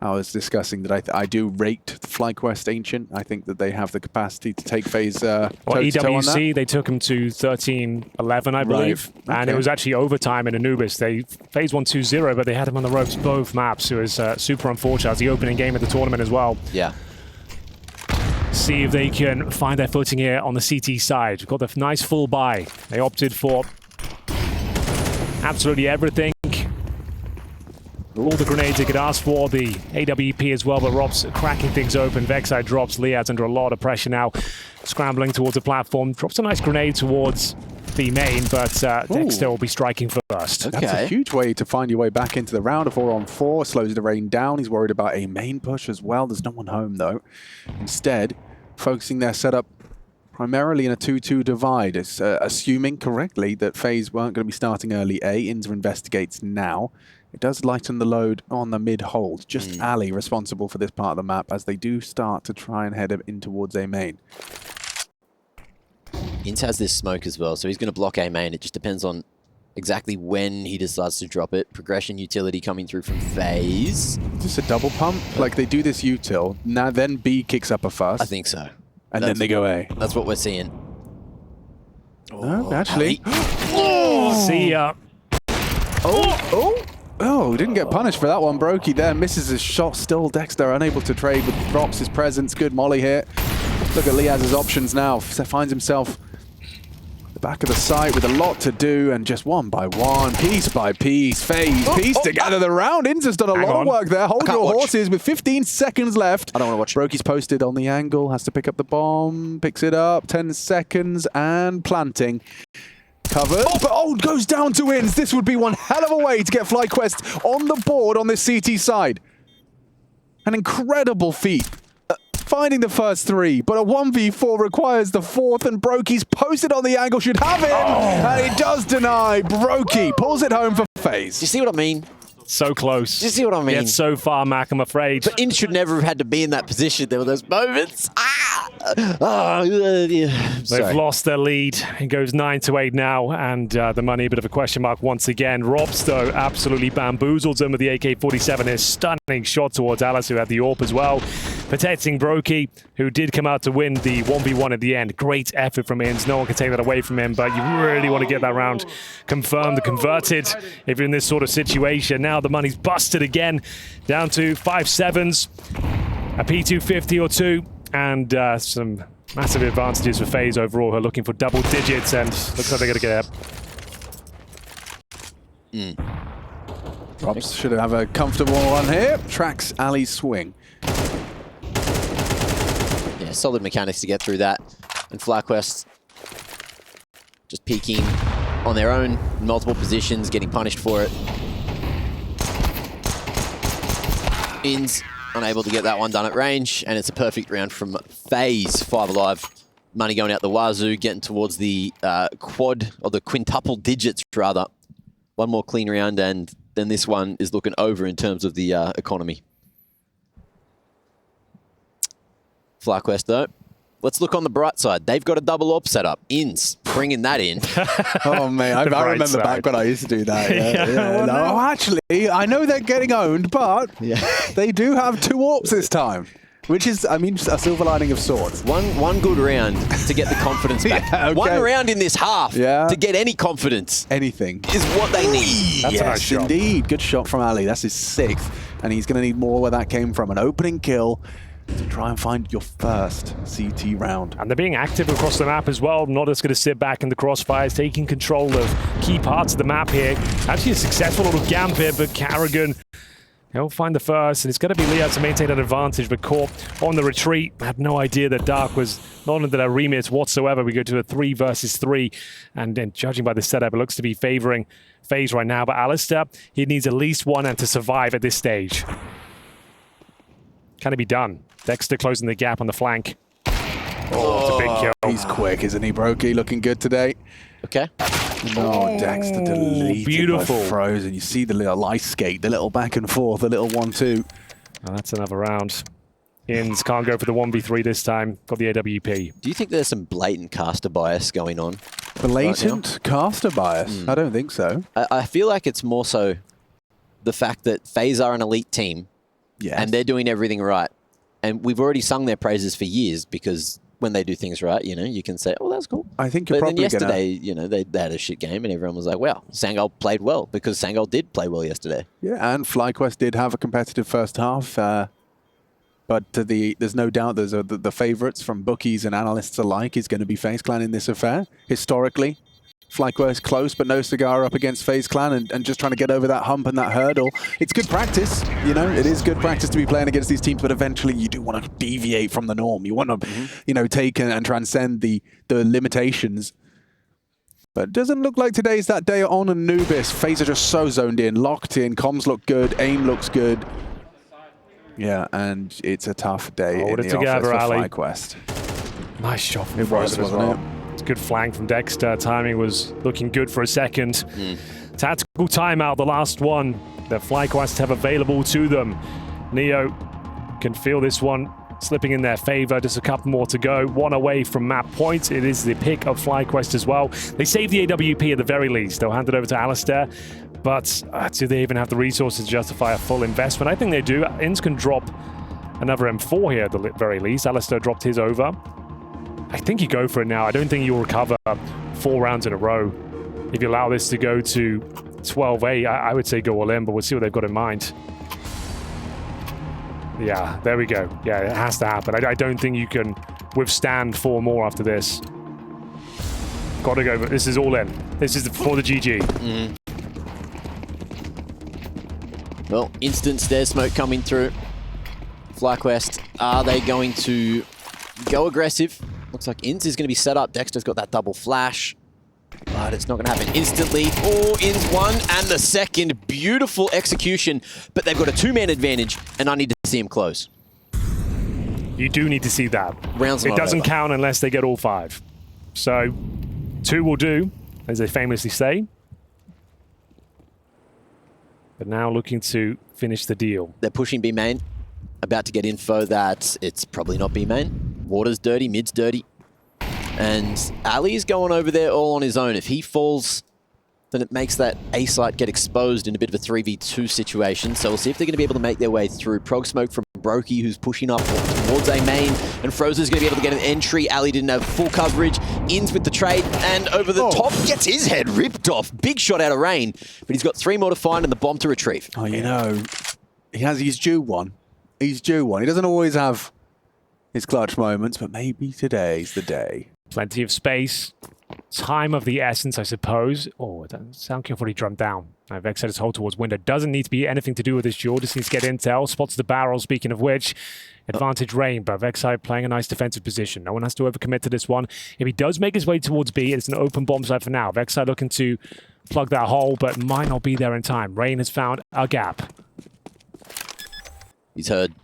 I was discussing that I do rate the FlyQuest Ancient. I think that they have the capacity to take FaZe Well, toe-to-toe on that. EWC, they took him to 13-11, I believe. And Okay. it was actually overtime in Anubis. FaZe won 2-0, but they had him on the ropes both maps. It was super unfortunate. It was the opening game of the tournament as well. Yeah. See if they can find their footing here on the CT side. We've got the nice full buy. They opted for absolutely everything. All the grenades they could ask for, the AWP as well, but Rob's cracking things open. Vexite drops. Liad's under a lot of pressure now, scrambling towards the platform. Drops a nice grenade towards the main, but Dexter will be striking first. Okay. That's a huge way to find your way back into the round. A 4-on-4 slows the rain down. He's worried about a main push as well. There's no one home, though. Instead, focusing their setup primarily in a 2-2 divide. It's assuming correctly that FaZe weren't going to be starting early A. Inzer investigates now. It does lighten the load on the mid-hold. Just Ali responsible for this part of the map as they do start to try and head in towards A main. Inz has this smoke as well, so he's going to block A main. It just depends on exactly when he decides to drop it. Progression utility coming through from FaZe. Just a double pump? Like they do this util, now then B kicks up a fuss. I think so. And then they go A. That's what we're seeing. No, actually. See ya. Oh, didn't get punished for that one. Brokey there misses his shot. Still Dexter unable to trade, but drops his presence. Good molly here. Look at Liaz's options now. Finds himself at the back of the site with a lot to do, and just one by one, piece by piece, FaZe piece together the round. Inzer's done a lot of work there. Hold can't your watch. horses with 15 seconds left. I don't want to watch. Brokey's posted on the angle, has to pick up the bomb, picks it up, 10 seconds, and planting. Covered, but goes down to wins. This would be one hell of a way to get FlyQuest on the board on this CT side. An incredible feat. Finding the first 3, but a 1v4 requires the 4th, and Brokey's posted on the angle, should have it, and it does deny. Brokey pulls it home for FaZe. Do you see what I mean? So close. Do you see what I mean? Yet so far, Mac, I'm afraid. But Inz should never have had to be in that position. There were those moments. Yeah. They've lost their lead. It goes 9-8 now, and the money a bit of a question mark once again. Robs, though, absolutely bamboozled them with the AK-47. His stunning shot towards Alice, who had the AWP as well. Protecting Brokey, who did come out to win the 1v1 at the end. Great effort from Inz. No one can take that away from him, but you really want to get that round confirmed, converted if you're in this sort of situation. Now the money's busted again, down to 5-7s, a P250 or 2, and some massive advantages for FaZe overall, who are looking for double digits, and looks like they're going to get up. Robs should have a comfortable one here. Tracks Ali's swing. Yeah, solid mechanics to get through that. And FlyQuest just peeking on their own, multiple positions, getting punished for it. Inz unable to get that one done at range, and it's a perfect round from FaZe. 5 alive. Money going out the wazoo, getting towards the quad, or the quintuple digits, rather. One more clean round, and then this one is looking over in terms of the economy. FlyQuest, though, let's look on the bright side. They've got a double op setup. Ins, bringing that in. Oh, man. I remember side. back when I used to do that. Yeah. No, actually, I know they're getting owned, but they do have 2 AWPs this time. Which is, I mean, a silver lining of sorts. One good round to get the confidence back. Yeah, okay. 1 round in this half to get any confidence Anything. is what they need. That's a nice Yes, shot. indeed. Good shot from Ali. That's his 6th. And he's going to need more where that came from. An opening kill to try and find your first CT round. And they're being active across the map as well. Not just going to sit back in the crossfires, taking control of key parts of the map here. Actually a successful little gamp here, but Carrigan, he'll find the first, and it's going to be Leo to maintain that advantage, but caught on the retreat. I had no idea that Dark was not under their remit whatsoever. We go to a 3 versus 3, and then judging by the setup, it looks to be favoring FaZe right now, but Alistair, he needs at least 1 and to survive at this stage. Can it be done? Dexter closing the gap on the flank. Oh, it's a big kill. He's quick, isn't he, Brokey? Looking good today. Okay. Oh, Dexter deleted beautiful. by Frozen. You see the little ice skate, the little back and forth, the little 1-2. Oh, that's another round. Ins can't go for the 1v3 this time. Got the AWP. Do you think there's some blatant caster bias going on? Blatant caster bias? I don't think so. I feel like it's more so the fact that FaZe are an elite team and they're doing everything right. And we've already sung their praises for years because when they do things right, you know, you can say, oh, that's cool. I think you're but then probably yesterday, you know, they had a shit game and everyone was like, wow, Sangol played well because Sangol did play well yesterday. Yeah, and FlyQuest did have a competitive first half. But there's no doubt there's the favourites from bookies and analysts alike is going to be FaZe Clan in this affair. Historically, FlyQuest close, but no cigar up against FaZe Clan and just trying to get over that hump and that hurdle. It's good practice, you know, it is good practice to be playing against these teams, but eventually you do want to deviate from the norm. You want to, you know, take and transcend the limitations. But it doesn't look like today's that day on Anubis. FaZe are just so zoned in, locked in, comms look good, aim looks good. Yeah, and it's a tough day in the office for FlyQuest. Nice shot from It was, Frozen as wasn't well. It's a good flank from Dexter. Timing was looking good for a second. Tactical timeout, the last one that FlyQuest have available to them. Neo can feel this one slipping in their favor. Just a couple more to go. 1 away from map point. It is the pick of FlyQuest as well. They save the AWP at the very least. They'll hand it over to Alistair. But do they even have the resources to justify a full investment? I think they do. Ins can drop another M4 here at the very least. Alistair dropped his over. I think you go for it now. I don't think you'll recover 4 rounds in a row. If you allow this to go to 12-8, I would say go all in, but we'll see what they've got in mind. Yeah, there we go. Yeah, it has to happen. I don't think you can withstand 4 more after this. Got to go. This is all in. This is for the GG. Well, instant stairs smoke coming through. FlyQuest, are they going to go aggressive? Looks like Ins is going to be set up. Dexter's got that double flash, but it's not going to happen instantly. Oh, Ins 1 and the second. Beautiful execution, but they've got a 2-man advantage, and I need to see him close. You do need to see that. Rounds it not doesn't over. count unless they get all 5. So 2 will do, as they famously say. But now looking to finish the deal. They're pushing B main. About to get info that it's probably not B main. Water's dirty, mid's dirty. And Ali's going over there all on his own. If he falls, then it makes that A site get exposed in a bit of a 3v2 situation. So we'll see if they're going to be able to make their way through. Prog smoke from Brokey, who's pushing up towards A main. And Frozen's going to be able to get an entry. Ali didn't have full coverage. Ins with the trade. And over the top, gets his head ripped off. Big shot out of rain. But he's got 3 more to find and the bomb to retrieve. Oh, you know, he's due one. He's due one. He doesn't always have his clutch moments, but maybe today's the day. Plenty of space. Time of the essence, I suppose. Oh, Soundkill already drummed down. Vex set his hold towards window. Doesn't need to be anything to do with this duel. Just needs to get intel. Spots the barrel, speaking of which. Advantage Rain, but Vexite playing a nice defensive position. No one has to overcommit to this one. If he does make his way towards B, it's an open bomb site for now. Vexite looking to plug that hole, but might not be there in time. Rain has found a gap. He's heard.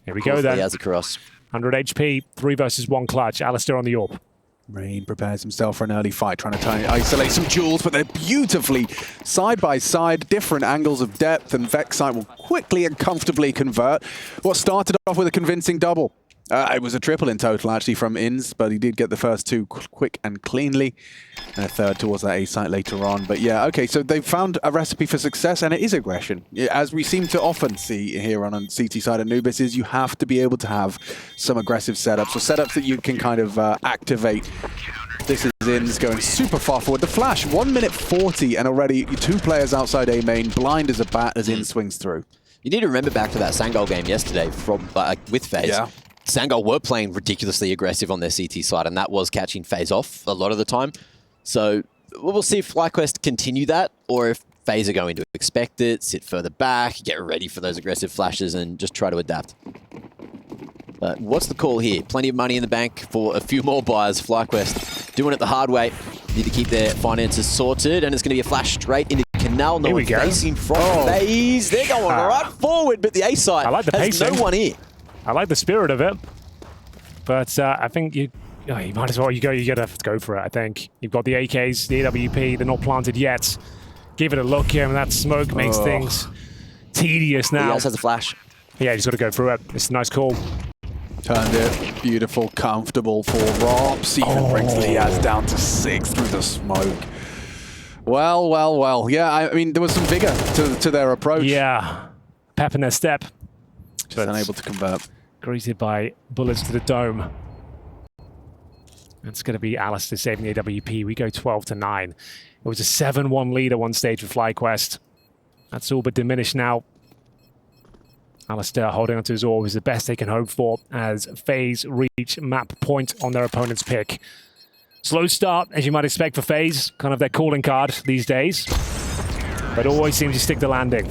Here we go then. He has a cross. 100 HP, 3 versus 1 clutch. Alistair on the AWP. Rain prepares himself for an early fight, trying to isolate some jewels, but they're beautifully side by side, different angles of depth, and Vexite will quickly and comfortably convert what started off with a convincing double. It was a triple in total, actually, from Inns, but he did get the first two quick and cleanly, and a third towards that A site later on. But yeah, okay, so they've found a recipe for success, and it is aggression. As we seem to often see here on CT side Anubis, is you have to be able to have some aggressive setups, or setups that you can kind of activate. This is Inns going super far forward. The flash, 1 minute 40, and already 2 players outside A main, blind as a bat as Inns swings through. You need to remember back to that Sangol game yesterday from with FaZe. Yeah. Sangol were playing ridiculously aggressive on their CT side, and that was catching FaZe off a lot of the time. So we'll see if FlyQuest continue that, or if FaZe are going to expect it, sit further back, get ready for those aggressive flashes, and just try to adapt. But what's the call here? Plenty of money in the bank for a few more buyers. FlyQuest doing it the hard way. Need to keep their finances sorted, and it's going to be a flash straight into Canal. No one facing from FaZe. They're going right forward, but the A site has no one here. I like the spirit of it, but I think you might as well. You gotta go for it. I think you've got the AKs, the AWP. They're not planted yet. Give it a look here, and that smoke makes things tedious now. He also has a flash. Yeah, he's got to go through it. It's a nice call. Turned it. Beautiful, comfortable for Robs. Even brings Liaz down to 6 through the smoke. Well, well, well. Yeah, I mean, there was some vigor to their approach. Yeah. Pep in their step. Just unable to convert. Greeted by bullets to the dome. It's going to be Alistair saving the AWP. We go 12-9. It was a 7-1 lead at one stage for FlyQuest. That's all but diminished now. Alistair holding onto his orb is the best they can hope for as FaZe reach map point on their opponent's pick. Slow start, as you might expect for FaZe, kind of their calling card these days, but always seems to stick the landing.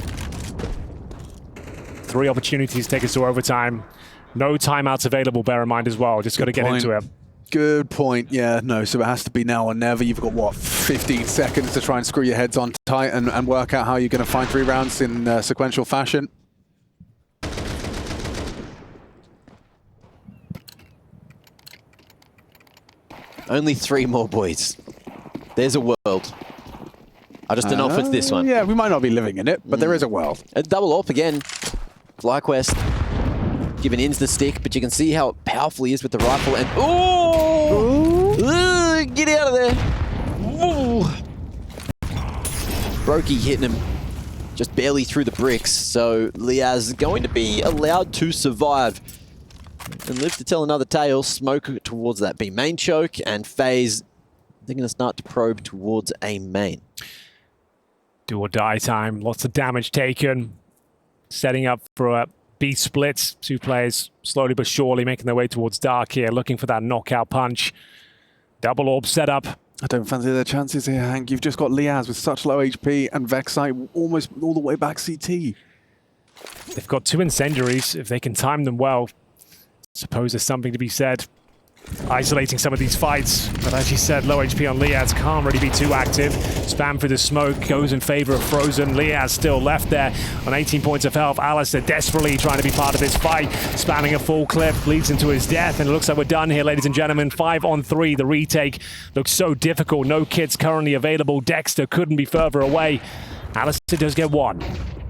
3 opportunities take us to overtime. No timeouts available, bear in mind as well. Just got to get into it. Good point. Yeah, no, so it has to be now or never. You've got, what, 15 seconds to try and screw your heads on tight and work out how you're going to find 3 rounds in sequential fashion. Only 3 more, boys. There's a world. I just don't know if it's this one. Yeah, we might not be living in it, but there is a world. A double AWP again. FlyQuest giving Inns the stick, but you can see how powerful he is with the rifle. And get out of there! Ooh. Brokey hitting him just barely through the bricks. So Liaz going to be allowed to survive and live to tell another tale. Smoke towards that B main choke, and FaZe, they're going to start to probe towards A main. Do or die time. Lots of damage taken. Setting up for a B split. 2 players slowly but surely making their way towards dark here, looking for that knockout punch. Double orb setup. I don't fancy their chances here, Hank. You've just got Liaz with such low HP and Vexite almost all the way back CT. They've got 2 incendiaries. If they can time them well, suppose there's something to be said. Isolating some of these fights, but as you said, low HP on Liaz, can't really be too active. Spam through the smoke, goes in favor of Frozen. Liaz still left there on 18 points of health. Alistair desperately trying to be part of this fight, spamming a full clip, leads into his death, and it looks like we're done here, ladies and gentlemen. 5-on-3, the retake looks so difficult. No kits currently available. Dexter couldn't be further away. Alistair does get 1.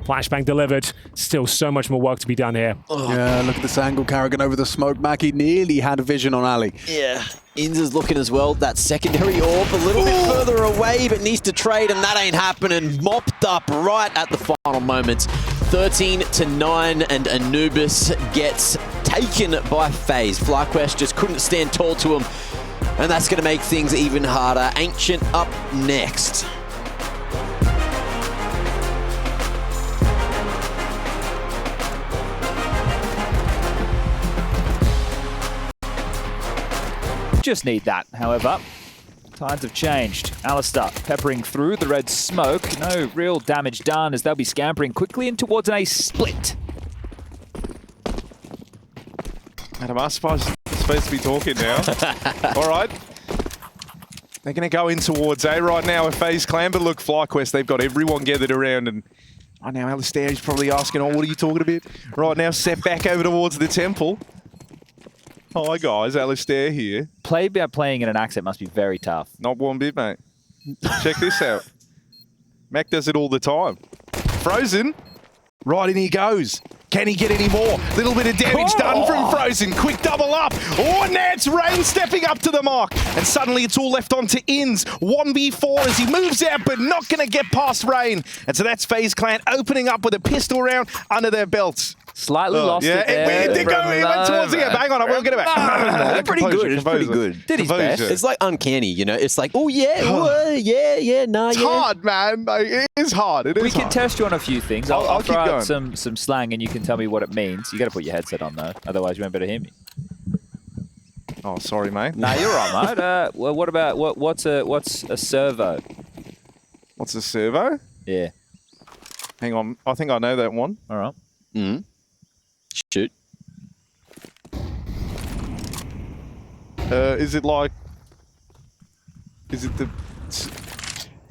Flashbang delivered. Still so much more work to be done here. Yeah, look at this angle. Carrigan over the smoke. Mackie nearly had a vision on Ali. Yeah, Inns is looking as well. That secondary orb a little bit further away, but needs to trade, and that ain't happening. Mopped up right at the final moments. 13-9, and Anubis gets taken by FaZe. FlyQuest just couldn't stand tall to him, and that's going to make things even harder. Ancient up next. Just need that, however. Tides have changed. Alistair peppering through the red smoke. No real damage done as they'll be scampering quickly in towards a split. Adam, I'm supposed to be talking now. All right. They're going to go in towards A right now with FaZe Clan, but look, FlyQuest, they've got everyone gathered around, and right now Alistair is probably asking, oh, what are you talking about? Right now, set back over towards the temple. Hi guys, Alistair here. Playing in an accent must be very tough. Not one bit, mate. Check this out. Mac does it all the time. Frozen. Right in he goes. Can he get any more? Little bit of damage done from Frozen. Quick double up. Oh, and now it's Rain stepping up to the mark. And suddenly it's all left on to Inns. 1v4 as he moves out, but not going to get past Rain. And so that's FaZe Clan opening up with a pistol round under their belts. Slightly lost it there. He went towards the end. Hang on, I will get it back. Pretty good. It's pretty good. Did his best. It's like uncanny, you know? It's like, oh, yeah, nah, It's hard, man. Like, it is hard. It is We can hard. test you on a few things. I'll I'll keep throw going. out some slang and you can tell me what it means. You got to put your headset on, though. Otherwise, you won't be able to hear me. Oh, sorry, mate. No, you're right, mate. Well, what about what's a servo? What's a servo? Yeah. Hang on. I think I know that one. All right. Mm. Shoot. Is it like... Is it the...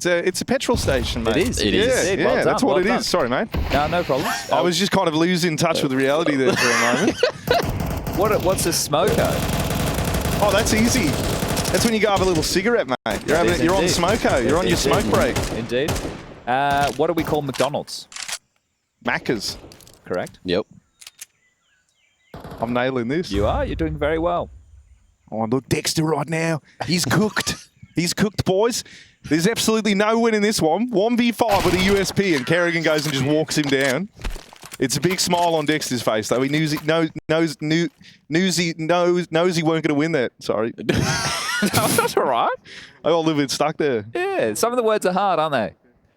It's a petrol station, mate. It is. It is. Yeah, Indeed. Well done, that's what well it done. is. Sorry, mate. No problem. I was just kind of losing touch with reality there for a moment. What's a smoker? Oh, that's easy. That's when you go have a little cigarette, mate. You're on indeed. smoko. You're on your smoke break. Indeed. What do we call McDonald's? Macca's. Correct. Yep. I'm nailing this. You are. You're doing very well. Oh, look, Dexter right now. He's cooked. He's cooked, boys. There's absolutely no win in this one. 1v5 with a USP, and Kerrigan goes and just walks him down. It's a big smile on Dexter's face, though. He knows he weren't going to win that. Sorry. No, that's all right. I got a little bit stuck there. Yeah, some of the words are hard, aren't they?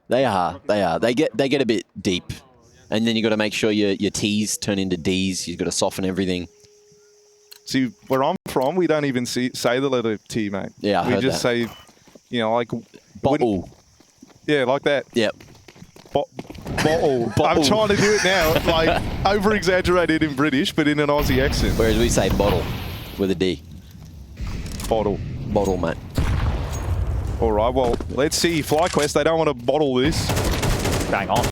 They are. They are. They get a bit deep. And then you got to make sure your T's turn into D's. You've got to soften everything. See, where I'm from, we don't even say the letter T, mate. Yeah, I we heard just that. say, you know, like... Bottle. Yeah, like that. Yep. Bottle. I'm trying to do it now, like, over-exaggerated in British, but in an Aussie accent. Whereas we say bottle with a D. Bottle. Bottle, mate. All right, well, let's see. FlyQuest, they don't want to bottle this. Bang on.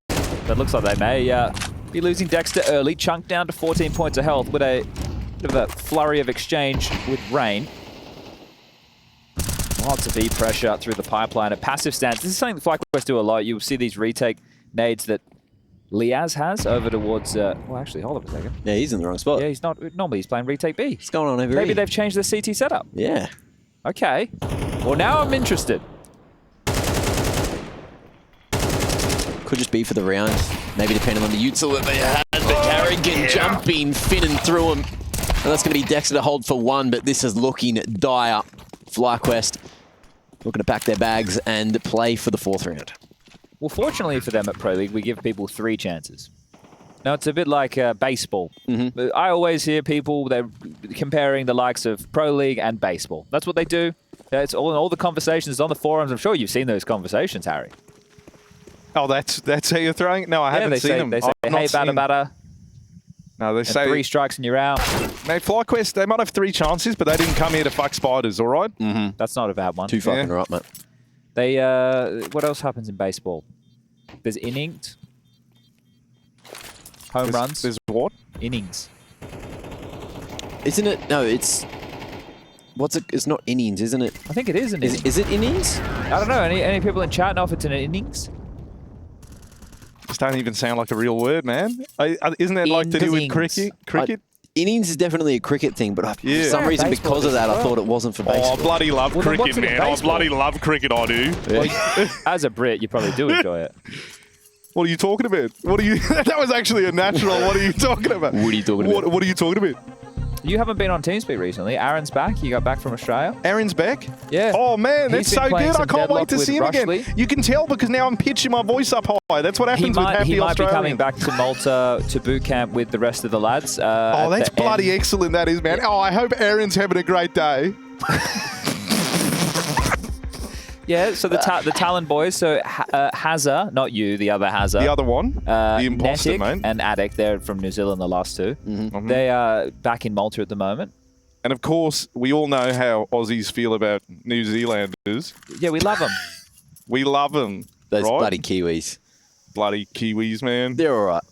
That looks like they may be losing Dexter early. Chunk down to 14 points of health with a bit of a flurry of exchange with Rain. Lots of E pressure through the pipeline. A passive stance. This is something that FlyQuest do a lot. You'll see these retake nades that Liaz has over towards... well, actually, hold on a second. Yeah, he's in the wrong spot. Yeah, he's not... Normally, he's playing retake B. What's going on over Maybe here? they've changed the CT setup. Yeah. Okay. Well, now I'm interested. Could just be for the round. Maybe depending on the util that they had. But Carrigan jumping, finning through him. And that's going to be Dexter to hold for one, but this is looking dire. FlyQuest looking to pack their bags and play for the fourth round. Well, fortunately for them at Pro League, we give people 3 chances. Now, it's a bit like baseball. I always hear people, they're comparing the likes of Pro League and baseball. That's what they do. It's all the conversations on the forums. I'm sure you've seen those conversations, Harry. Oh, that's how you're throwing it? No, I haven't seen them. They say, I've not hey, seen- batter. No, they And say... 3 strikes and you're out. Mate, FlyQuest, they might have 3 chances, but they didn't come here to fuck spiders, all right? That's not a bad one. Too fucking right, mate. They, what else happens in baseball? There's innings. Home runs. There's what? Innings. Isn't it? No, it's... What's it? It's not innings, isn't it? I think it is an innings. Is it innings? I don't know. Any people in chat know if it's an innings? This don't even sound like a real word, man. Isn't that like to do with Innings. cricket? Innings is definitely a cricket thing, but for Yeah. some reason, Baseball because of that, I as well. thought it wasn't for Oh, baseball. I bloody love Well, then what's cricket, in man. I baseball? bloody love cricket, I do. As a Brit, you probably do enjoy it. What are you talking about? What are you... that was actually a natural. What are you talking about? What are you talking about? What are you talking about? You haven't been on TeamSpeak recently. Aaron's back. You got back from Australia. Aaron's back? Yeah. Oh, man, He's that's been so playing good. I some can't wait Deadlock to with see him again. Rushley. You can tell because now I'm pitching my voice up high. That's what happens with happy He might be Australians. coming back to Malta to boot camp with the rest of the lads. Oh, that's bloody excellent, that is, man. Oh, I hope Aaron's having a great day. Yeah, so the Talon boys, so Hazza, not you, the other Hazza. The other one, the imposter, Netic mate. and Addict, they're from New Zealand, the last 2. They are back in Malta at the moment. And of course, we all know how Aussies feel about New Zealanders. Yeah, we love them. We love them. Those right? bloody Kiwis. Bloody Kiwis, man. They're all right.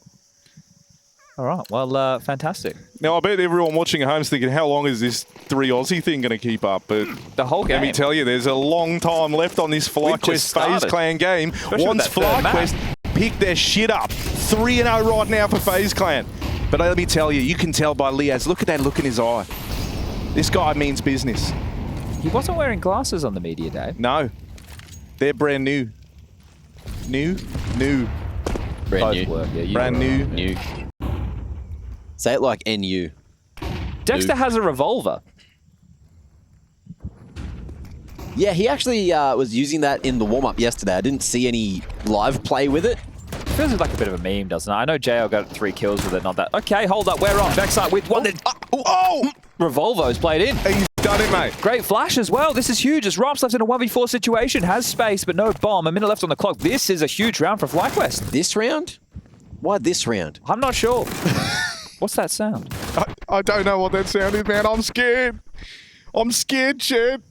All right, well, fantastic. Now, I bet everyone watching at home is thinking, how long is this 3 Aussie thing going to keep up? But The whole game. let me tell you, there's a long time left on this We've just FlyQuest FaZe started. Clan game. Especially with Once that third map. FlyQuest pick their shit up. 3-0 right now for FaZe Clan. But let me tell you, you can tell by Liaz. Look at that look in his eye. This guy means business. He wasn't wearing glasses on the media day. No. They're brand new. New? Brand new. Work. Yeah, Brand new. New. Say it like NU. Dexter has a revolver. Yeah, he actually was using that in the warm-up yesterday. I didn't see any live play with it. Feels like a bit of a meme, doesn't it? I know JL got 3 kills with it, not that. Okay, hold up, we're on. Backside with one. Oh! Revolvo's played in. He's done it, mate. Great flash as well. This is huge as Rops left in a 1v4 situation. Has space, but no bomb. A minute left on the clock. This is a huge round for FlyQuest. This round? Why this round? I'm not sure. What's that sound? I don't know what that sound is, man. I'm scared. I'm scared, Chad.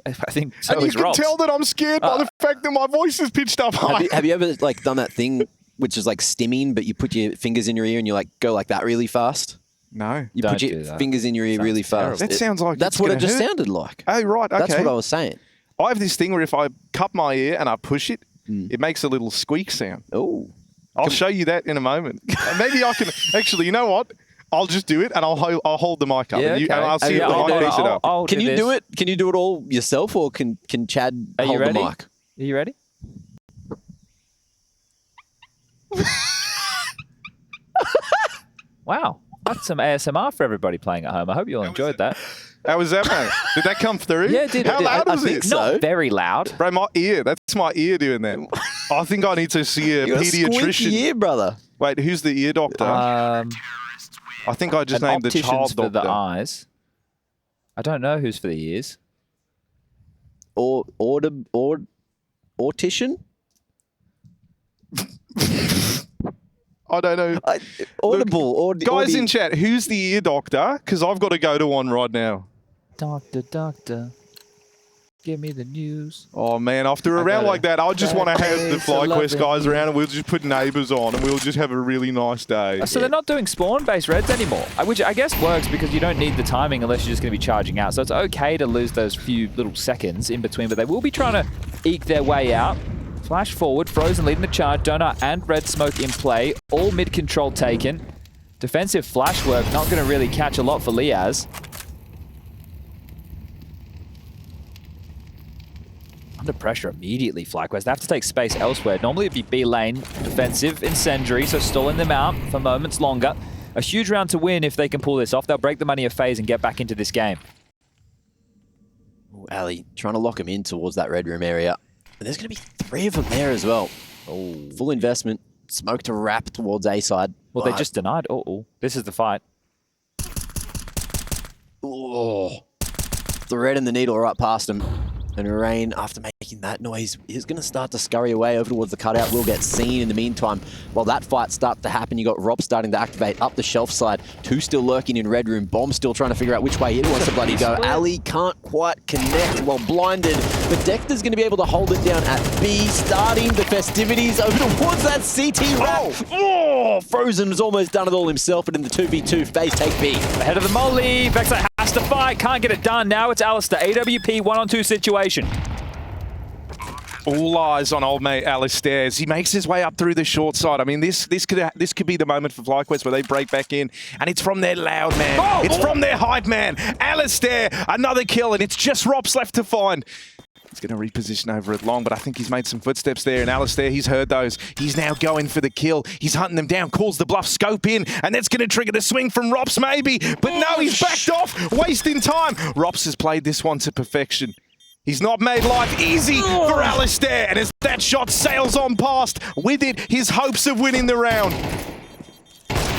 I think so And you is can Rops. tell that I'm scared by the fact that my voice is pitched up high. Have you ever like done that thing which is like stimming, but you put your fingers in your ear and you like go like that really fast? No. You Don't put your do that. fingers in your ear really fast. That sounds like That's it's what it gonna just hurt. sounded like. Oh, right. Okay. That's what I was saying. I have this thing where if I cup my ear and I push it, it makes a little squeak sound. Oh. I'll show you that in a moment. Maybe I can... Actually, you know what? I'll just do it and I'll hold the mic up. Yeah, and, okay. and I'll see Yeah, if the I'll mic do it. picks it up. I'll Can you this. do it? Can you do it all yourself, or can Chad Are hold you ready? the mic? Are you ready? Wow. That's some ASMR for everybody playing at home. I hope you all enjoyed that. How was that, mate? Did that come through? Yeah, it did. How It did. loud I was think it? so. Not very loud. Bro, my ear. That's my ear doing that. I think I need to see a You got a squeaky pediatrician. ear, brother. Wait, who's the ear doctor? I think I just An named the optician's child for doctor. the eyes. I don't know who's for the ears. Or Ortician? I don't know. Audible. or Guys in chat, who's the ear doctor? Because I've got to go to one right now. Doctor, give me the news. Oh, man, after a round like that, I just want to have the FlyQuest guys around and we'll just put neighbours on and we'll just have a really nice day. So they're not doing spawn-based reds anymore, which I guess works because you don't need the timing unless you're just going to be charging out. So it's okay to lose those few little seconds in between, but they will be trying to eke their way out. Flash forward, Frozen leading the charge, Donut and Red Smoke in play, all mid-control taken. Defensive flash work, not going to really catch a lot for Liaz. Under pressure immediately, FlyQuest. They have to take space elsewhere. Normally it'd be B lane, defensive, incendiary, so stalling them out for moments longer. A huge round to win if they can pull this off. They'll break the money of FaZe and get back into this game. Ooh, Ali trying to lock him in towards that red room area. And there's going to be 3 of them there as well. Oh, full investment. Smoke to wrap towards A side. Well, they just denied. Oh, this is the fight. Oh, the red and the needle are up past him. And Rain, after making that noise, is going to start to scurry away over towards the cutout. Will get seen in the meantime. While that fight starts to happen, you got Rob starting to activate up the shelf side. 2 still lurking in red room. Bomb still trying to figure out which way he wants to bloody go. Ali can't quite connect while blinded. But Dexter's going to be able to hold it down at B, starting the festivities over towards that CT wrap. Oh, Frozen was almost done it all himself, but in the 2v2, FaZe take B. Ahead of the molly, Vexite has to fight, can't get it done. Now it's Alistair, AWP 1-on-2 situation. All eyes on old mate Alistair as he makes his way up through the short side. I mean, this could be the moment for FlyQuest where they break back in, and it's from their loud man. It's from their hype man. Alistair, another kill, and it's just Rops left to find. He's going to reposition over it long, but I think he's made some footsteps there. And Alistair, he's heard those. He's now going for the kill. He's hunting them down, calls the bluff, scope in, and that's going to trigger the swing from Rops maybe. But no, he's backed off, wasting time. Rops has played this one to perfection. He's not made life easy for Alistair, and as that shot sails on past, with it, his hopes of winning the round.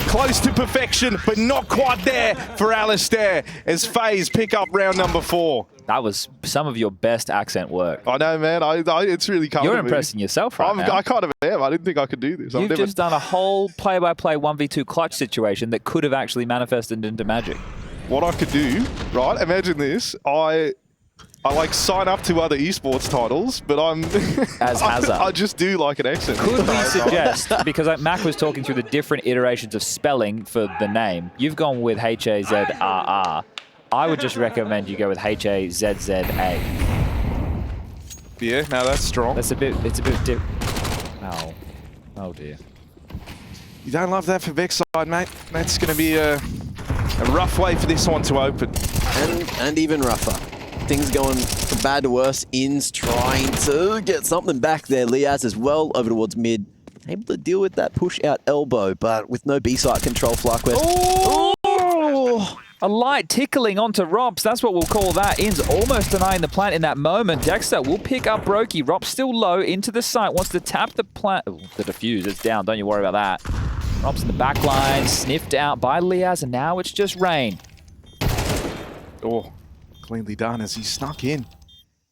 Close to perfection, but not quite there for Alistair, as FaZe pick up round number 4. That was some of your best accent work. I know, man. It's really coming. You're impressing yourself right now. I kind of am. I didn't think I could do this. You've just done a whole play-by-play 1v2 clutch situation that could have actually manifested into magic. What I could do, right? Imagine this. I like sign up to other esports titles, but I'm as Hazard. I just do like an accent. Could we suggest, because Mac was talking through the different iterations of spelling for the name, you've gone with Hazrr. I would just recommend you go with Hazzza. Yeah, now that's strong. It's a bit different. Oh dear. You don't love that for Vex side, mate. That's going to be a rough way for this one to open. And even rougher. Things going from bad to worse. In's trying to get something back there. Liaz as well over towards mid. Able to deal with that push out elbow, but with no B-side control, FlyQuest. Oh! A light tickling onto Rops. That's what we'll call that. In's almost denying the plant in that moment. Dexter will pick up Brokey. Rops still low into the site. Wants to tap the plant. Oh, the defuse. It's down. Don't you worry about that. Rops in the back line. Sniffed out by Liaz. And now it's just Rain. Oh, cleanly done as he snuck in.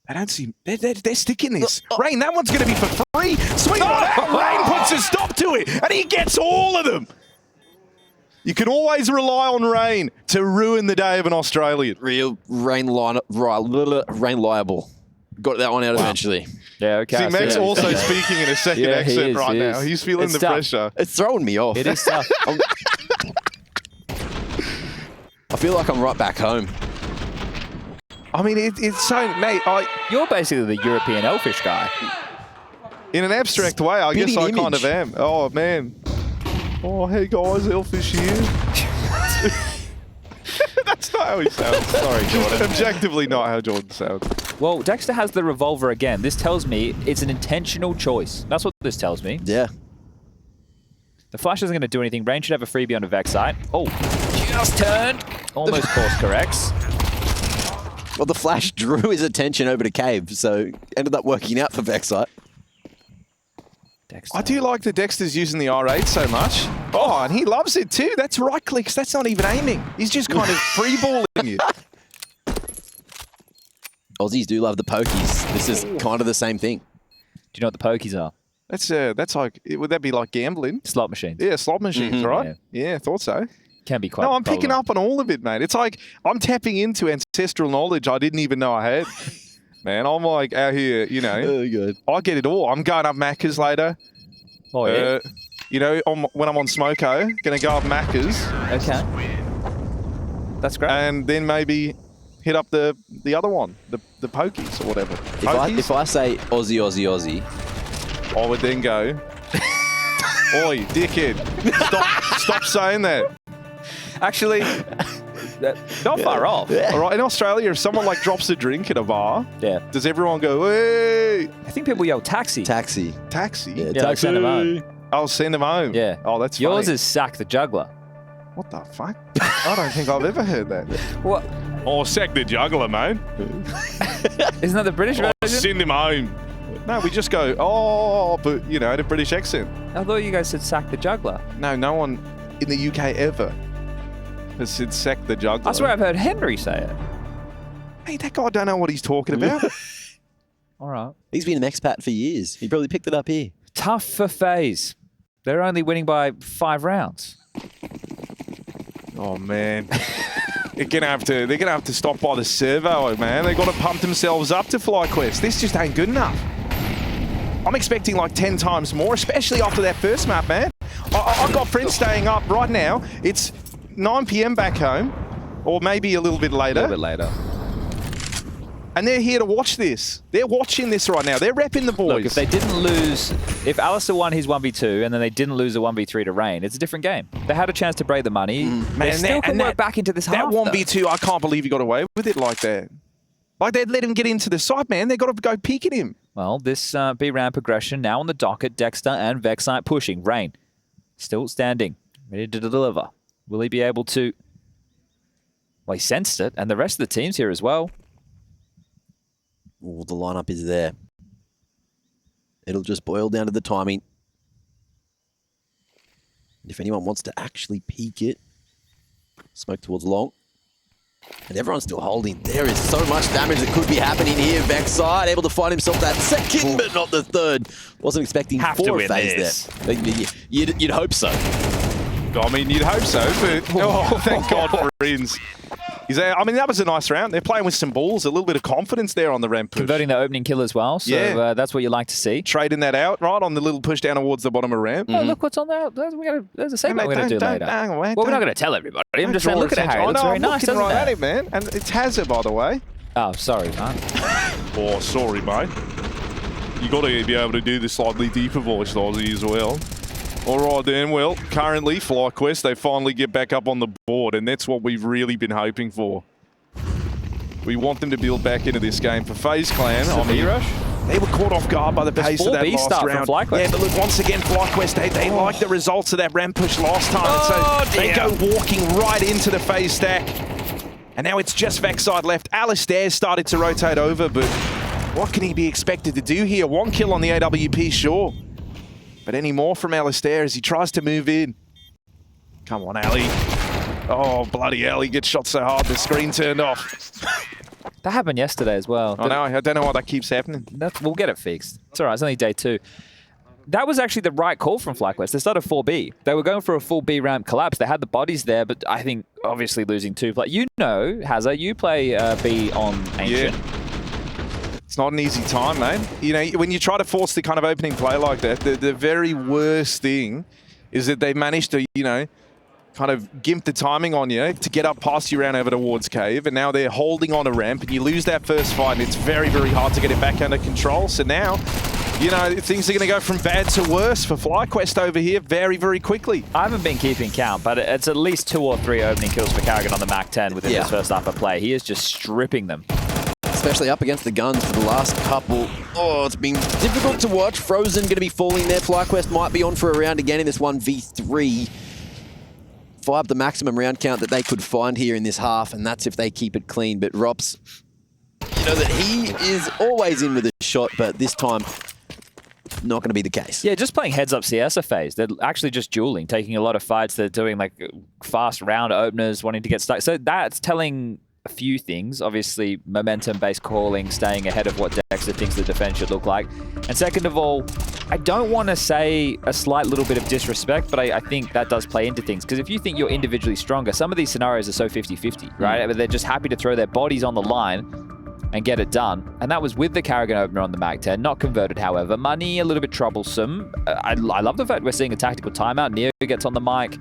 I don't see... They're sticking this. Rain, that one's going to be for free. Swing on it. Rain puts a stop to it. And he gets all of them. You can always rely on Rain to ruin the day of an Australian. Real Rain liable. Got that one out eventually. Yeah, okay. See, Meg's also speaking in a second accent right now. He's feeling the pressure. It's throwing me off. It is tough. I feel like I'm right back home. I mean, it's so... Mate, You're basically the European elfish guy. in an abstract way, I guess I kind of am. Oh, man. Oh, hey, guys, elfish here. That's not how he sounds. Sorry, Jordan. Objectively not how Jordan sounds. Well, Dexter has the revolver again. This tells me it's an intentional choice. That's what this tells me. Yeah. The flash isn't going to do anything. Rain should have a freebie on the Vex site. Oh, just turned. Almost course corrects. Well, the flash drew his attention over to Cave, so ended up working out for Vexite. Dexter. I do like that Dexter's using the R8 so much. Oh, and he loves it too. That's right clicks. That's not even aiming. He's just kind of freeballing it. Aussies do love the pokies. This is kind of the same thing. Do you know what the pokies are? That's like, would that be like gambling? Slot machines. Yeah, slot machines, right? Yeah, thought so. Can be quite. No, I'm picking up on all of it, mate. It's like I'm tapping into ancestral knowledge I didn't even know I had. Man, I'm like out here, you know. Oh, good. I get it all. I'm going up Macca's later. Oh, yeah. You know, when I'm on Smoko, going to go up Macca's. Okay. That's great. And then maybe hit up the other one, the pokies or whatever. If I say Aussie, Aussie, Aussie, I would then go, oi, dickhead, stop saying that. Actually, not far off. All right, in Australia, if someone like drops a drink at a bar, does everyone go, hey? I think people yell taxi. taxi. Taxi? Yeah, Yeah, like send them home. I'll send them home. Yeah. Oh, that's Yours funny. is sack the juggler. What the fuck? I don't think I've ever heard that. What? Oh, sack the juggler, mate. Isn't that the British version? Send him home. No, we just go, oh, but, you know, in a British accent. I thought you guys said sack the juggler. No, no one in the UK ever has said sack the juggler. I swear I've heard Henry say it. Hey, that guy don't know what he's talking about. All right. He's been an expat for years. He probably picked it up here. Tough for FaZe. They're only winning by 5 rounds. Oh, man. They're gonna have to stop by the servo, man. They've got to pump themselves up to FlyQuest. This just ain't good enough. I'm expecting like 10 times more, especially after that first map, man. I've got friends staying up right now. It's 9 p.m. back home, or maybe a little bit later. A little bit later. And they're here to watch this. They're watching this right now. They're repping the boys. Look, if they didn't lose, if Alistair won his 1v2 and then they didn't lose a 1v3 to Rain, it's a different game. They had a chance to break the money. They still can work back into this that half, 1v2, I can't believe he got away with it like that. Like, they'd let him get into the side, man. They've got to go peek at him. Well, this B-round progression now on the docket. Dexter and Vexite pushing. Rain still standing, ready to deliver. Will he be able to... Well, he sensed it, and the rest of the team's here as well. Oh, the lineup is there. It'll just boil down to the timing. If anyone wants to actually peek it, smoke towards long. And everyone's still holding. There is so much damage that could be happening here. Vexite able to find himself that second, but not the third. Wasn't expecting Have to 4 win FaZe there. You'd hope so. I mean, you'd hope so, but thank God for Rins. I mean, that was a nice round. They're playing with some balls, a little bit of confidence there on the ramp push. Converting the opening kill as well, so that's what you like to see. Trading that out, right, on the little push down towards the bottom of ramp. Oh, look what's on there. There's a segment we're going to do later. Well, we're not going to tell everybody. I'm just saying, look at how it looks very nice, doesn't right it? At it, man. And it's Hazard, by the way. Oh, sorry, man. Oh, sorry, mate. You got to be able to do the slightly deeper voice, Aussie, as well. All right then, well, currently FlyQuest, they finally get back up on the board, and that's what we've really been hoping for. We want them to build back into this game. For FaZe Clan, they were caught off guard by the pace of that last round. Yeah, but look, once again, FlyQuest, they like the results of that ramp push last time, and so they go walking right into the FaZe stack. And now it's just Vexside left. Alistair's started to rotate over, but what can he be expected to do here? 1 kill on the AWP, sure. But any more from Alistair as he tries to move in. Come on, Ali. Oh, bloody hell, he gets shot so hard the screen turned off. That happened yesterday as well. I know, I don't know why that keeps happening. We'll get it fixed. It's all right, it's only day 2. That was actually the right call from FlyQuest. They started 4B. They were going for a full B ramp collapse. They had the bodies there, but I think obviously losing 2 play. You know, Hazza, you play B on Ancient. Yeah. It's not an easy time, mate. You know, when you try to force the kind of opening play like that, the very worst thing is that they managed to, you know, kind of gimp the timing on you to get up past you round over towards Cave, and now they're holding on a ramp, and you lose that first fight, and it's very, very hard to get it back under control. So now, you know, things are going to go from bad to worse for FlyQuest over here very, very quickly. I haven't been keeping count, but it's at least 2 or 3 opening kills for Carrigan on the MAC-10 within his first upper play. He is just stripping them. Especially up against the guns for the last couple. Oh, it's been difficult to watch. Frozen going to be falling there. FlyQuest might be on for a round again in this 1v3. 5 the maximum round count that they could find here in this half, and that's if they keep it clean. But Rops, you know that he is always in with a shot, but this time, not going to be the case. Yeah, just playing heads-up CS of FaZe. They're actually just dueling, taking a lot of fights. They're doing like fast round openers, wanting to get stuck. So that's telling a few things. Obviously, momentum-based calling, staying ahead of what Dexter thinks the defense should look like. And second of all, I don't want to say a slight little bit of disrespect, but I think that does play into things. Because if you think you're individually stronger, some of these scenarios are so 50-50, right? But they're just happy to throw their bodies on the line and get it done. And that was with the Carrigan opener on the MAC-10, not converted, however. Money, a little bit troublesome. I love the fact we're seeing a tactical timeout. Neo gets on the mic.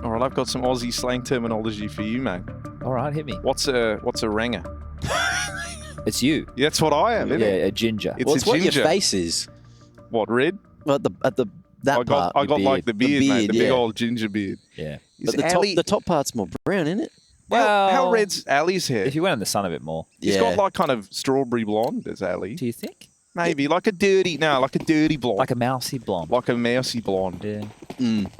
All right, I've got some Aussie slang terminology for you, mate. All right, hit me. What's a ranger? It's you. Yeah, that's what I am, isn't it? Yeah, a ginger. It's a ginger. What your face is. What, red? Well, that part. I got like the beard, mate, the big yeah. old ginger beard. Yeah. But the top part's more brown, isn't it? Well, how red's Ali's hair? If you went in the sun a bit more. He's got like kind of strawberry blonde as Ali. Do you think? Maybe like a dirty blonde. Like a mousy blonde. Like a mousy blonde. Yeah. Mm.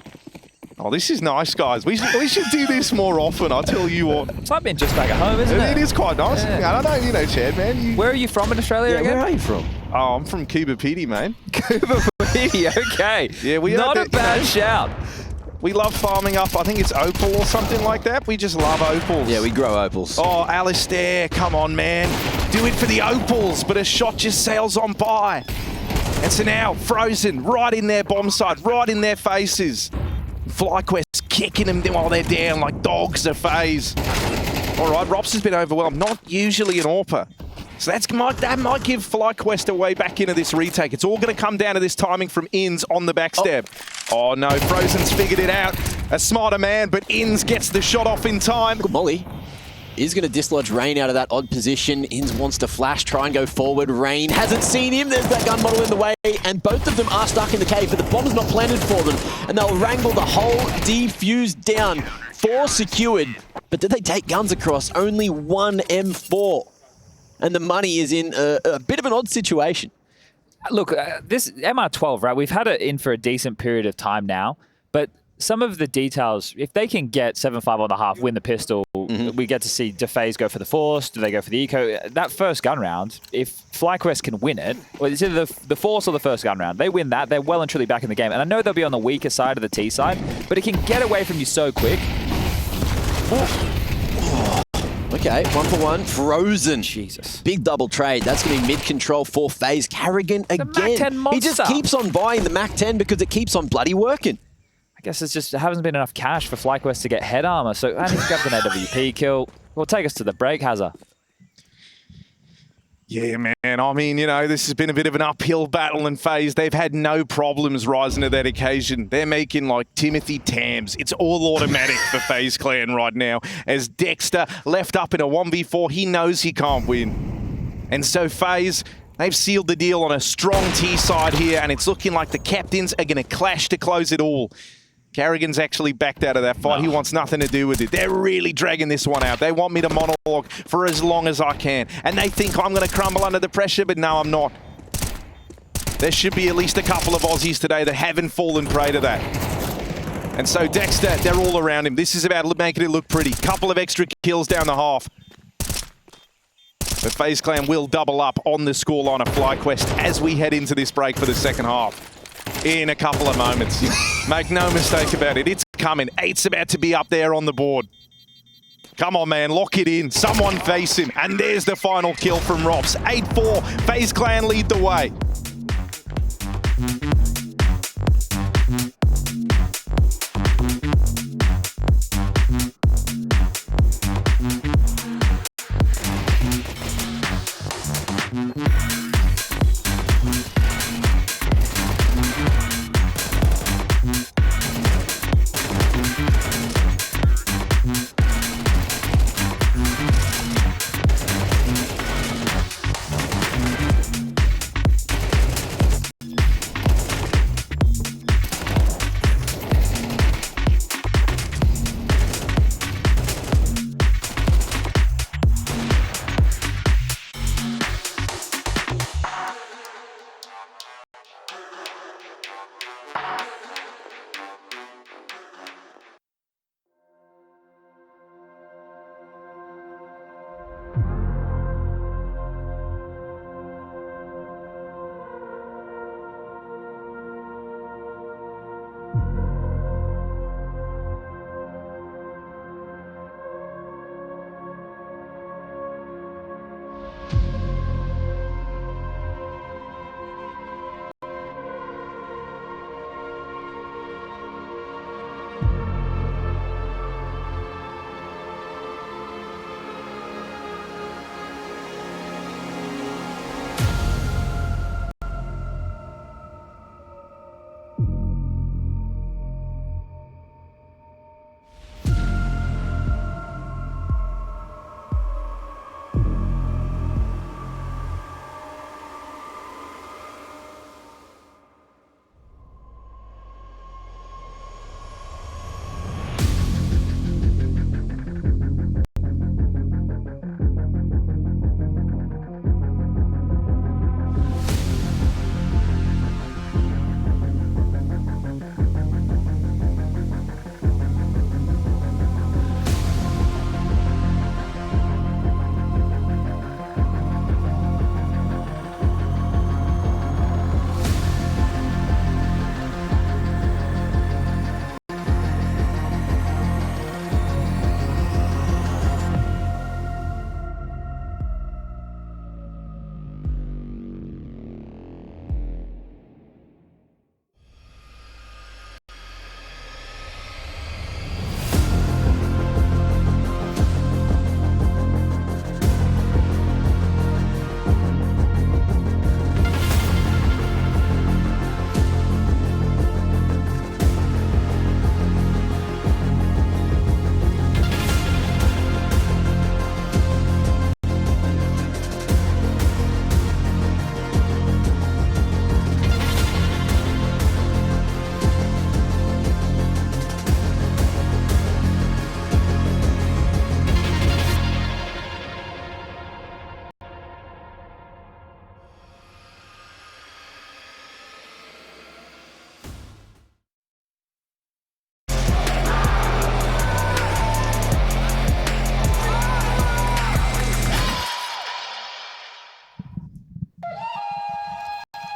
Oh, this is nice, guys. We should do this more often, I tell you what. It's like being just back at home, isn't it? It is quite nice. Yeah. I don't know, you know, Chad, man. Where are you from in Australia again? Where are you from? Oh, I'm from Cuba Pedy, man. Cuba Pedy, okay. Yeah, we not a bad shout. We love farming up, I think it's opal or something like that. We just love opals. Yeah, we grow opals. Oh, Alistair, come on, man. Do it for the opals, but a shot just sails on by. And so now, Frozen, right in their bomb site, right in their faces. FlyQuest kicking them while they're down like dogs to FaZe. All right, Rops has been overwhelmed. Not usually an AWPer. So that might give FlyQuest a way back into this retake. It's all going to come down to this timing from Inns on the backstab. Oh no, Frozen's figured it out. A smarter man, but Inns gets the shot off in time. Good molly. Is going to dislodge Rain out of that odd position. Inns wants to flash, try and go forward. Rain hasn't seen him. There's that gun model in the way, and both of them are stuck in the cave, but the bomb's not planted for them, and they'll wrangle the whole defuse down. 4 secured, but did they take guns across? Only 1 M4, and the money is in a bit of an odd situation. Look, this MR12, right? We've had it in for a decent period of time now, but some of the details, if they can get 7-5 on the half, win the pistol, we get to see do FaZe go for the Force, do they go for the Eco? That first gun round, if FlyQuest can win it, well, it's either the Force or the first gun round. They win that, they're well and truly back in the game. And I know they'll be on the weaker side of the T side, but it can get away from you so quick. Okay, 1 for 1. Frozen. Jesus. Big double trade. That's going to be mid-control for FaZe. Carrigan again. MAC-10 monster. He just keeps on buying the MAC-10 because it keeps on bloody working. I guess it's just, there hasn't been enough cash for FlyQuest to get head armor, so I need to grab an AWP kill. Well, take us to the break, Hazza. Yeah, man. I mean, you know, this has been a bit of an uphill battle in FaZe. They've had no problems rising to that occasion. They're making like Timothy Tams. It's all automatic for FaZe Clan right now. As Dexter left up in a 1v4, he knows he can't win. And so FaZe, They've sealed the deal on a strong tier side here, and it's looking like the captains are going to clash to close it all. Carrigan's actually backed out of that fight. He wants nothing to do with it. They're really dragging this one out. They want me to monologue for as long as I can. And they think I'm going to crumble under the pressure, but no, I'm not. There should be at least a couple of Aussies today that haven't fallen prey to that. And so Dexter, they're all around him. This is about making it look pretty. Couple of extra kills down the half. But FaZe Clan will double up on the scoreline of FlyQuest as we head into this break for the second half. In a couple of moments. Make no mistake about it. It's coming. 8's about to be up there on the board. Come on, man. Lock it in. Someone face him. And there's the final kill from Rops. 8-4. FaZe Clan lead the way.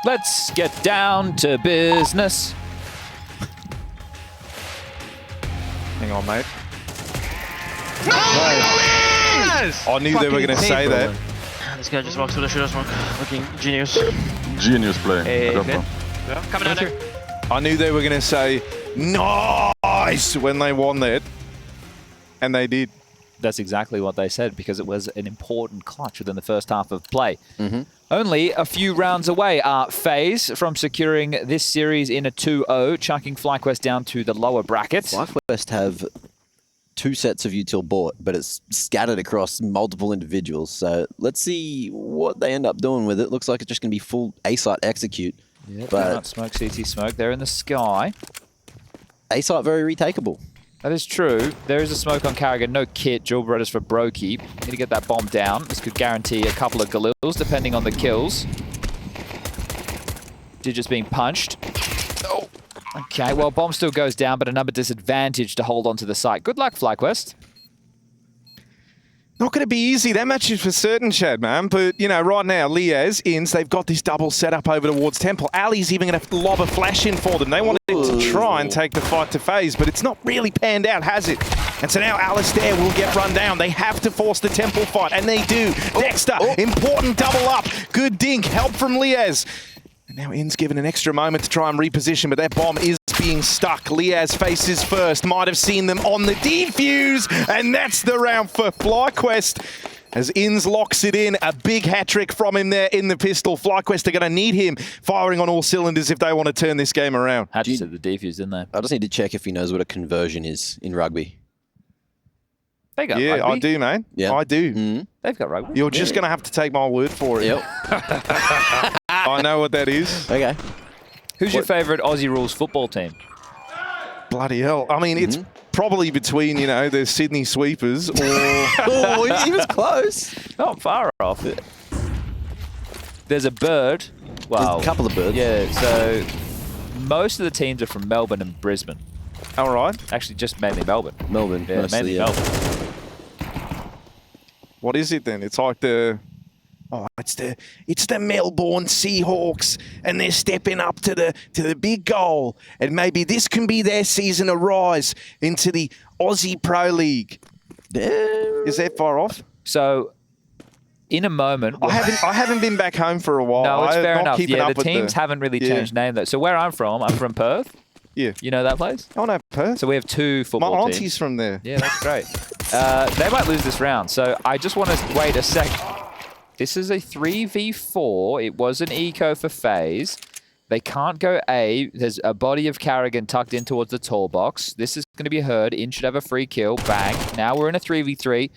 Let's get down to business. Hang on, mate. Yes! I knew they were going to say that. This guy just walks with a shooter smoke, looking genius. Genius play. Hey, yeah. Coming down there. I knew they were going to say nice when they won that, and they did. That's exactly what they said, because it was an important clutch within the first half of play. Only a few rounds away are FaZe from securing this series in a 2-0, chucking FlyQuest down to the lower brackets. FlyQuest have 2 sets of util bought, but it's scattered across multiple individuals. So let's see what they end up doing with it. Looks like it's just going to be full A-site execute. Yeah, but smoke, CT smoke. They're in the sky. A-site very retakeable. That is true. There is a smoke on Carrigan. No kit. Dual Berettas for Brokey. Need to get that bomb down. This could guarantee a couple of Galils, depending on the kills. Digits being punched. Oh. Okay, well, bomb still goes down, but a number disadvantage to hold onto the site. Good luck, FlyQuest. Not going to be easy. That match is for certain, Chad, man. But, you know, right now, Liaz, Ins, they've got this double setup over towards Temple. Ali's even going to lob a flash in for them. They wanted to try and take the fight to FaZe, but it's not really panned out, has it? And so now Alistair will get run down. They have to force the Temple fight, and they do. Dexter, important double up. Good dink. Help from Liaz. And now Ins given an extra moment to try and reposition, but that bomb is being stuck. Liaz faces first. Might have seen them on the defuse, and that's the round for FlyQuest. As Ins locks it in, a big hat-trick from him there in the pistol. FlyQuest are going to need him firing on all cylinders if they want to turn this game around. Had to set the defuse, didn't they? I just need to check if he knows what a conversion is in rugby. They got yeah, rugby. I do, mate. Yeah. I do. They've got rugby. You're just going to have to take my word for it. Yep. I know what that is. Okay. Who's your favourite Aussie rules football team? Bloody hell. I mean, it's probably between, you know, the Sydney Sweepers or... Oh, he was close. Not far off. There's a bird. Wow. There's a couple of birds. Yeah, so most of the teams are from Melbourne and Brisbane. All right. Actually, just mainly Melbourne. Melbourne, Yeah, mostly, mainly yeah. Melbourne. What is it then? It's like the... Oh, it's the Melbourne Seahawks, and they're stepping up to the big goal, and maybe this can be their season to rise into the Aussie Pro League. Is that far off? So, in a moment... I haven't been back home for a while. No, it's fair not enough. keeping Yeah, up the with teams haven't really changed name, though. So where I'm from Perth. Yeah. You know that place? Oh, no, Perth. So we have 2 football My teams. auntie's from there. Yeah, that's great. They might lose this round, so I just want to wait a sec. This is a 3v4. It was an eco for FaZe. They can't go A. There's a body of Carrigan tucked in towards the tall box. This is going to be heard. In should have a free kill. Bang. Now we're in a 3v3.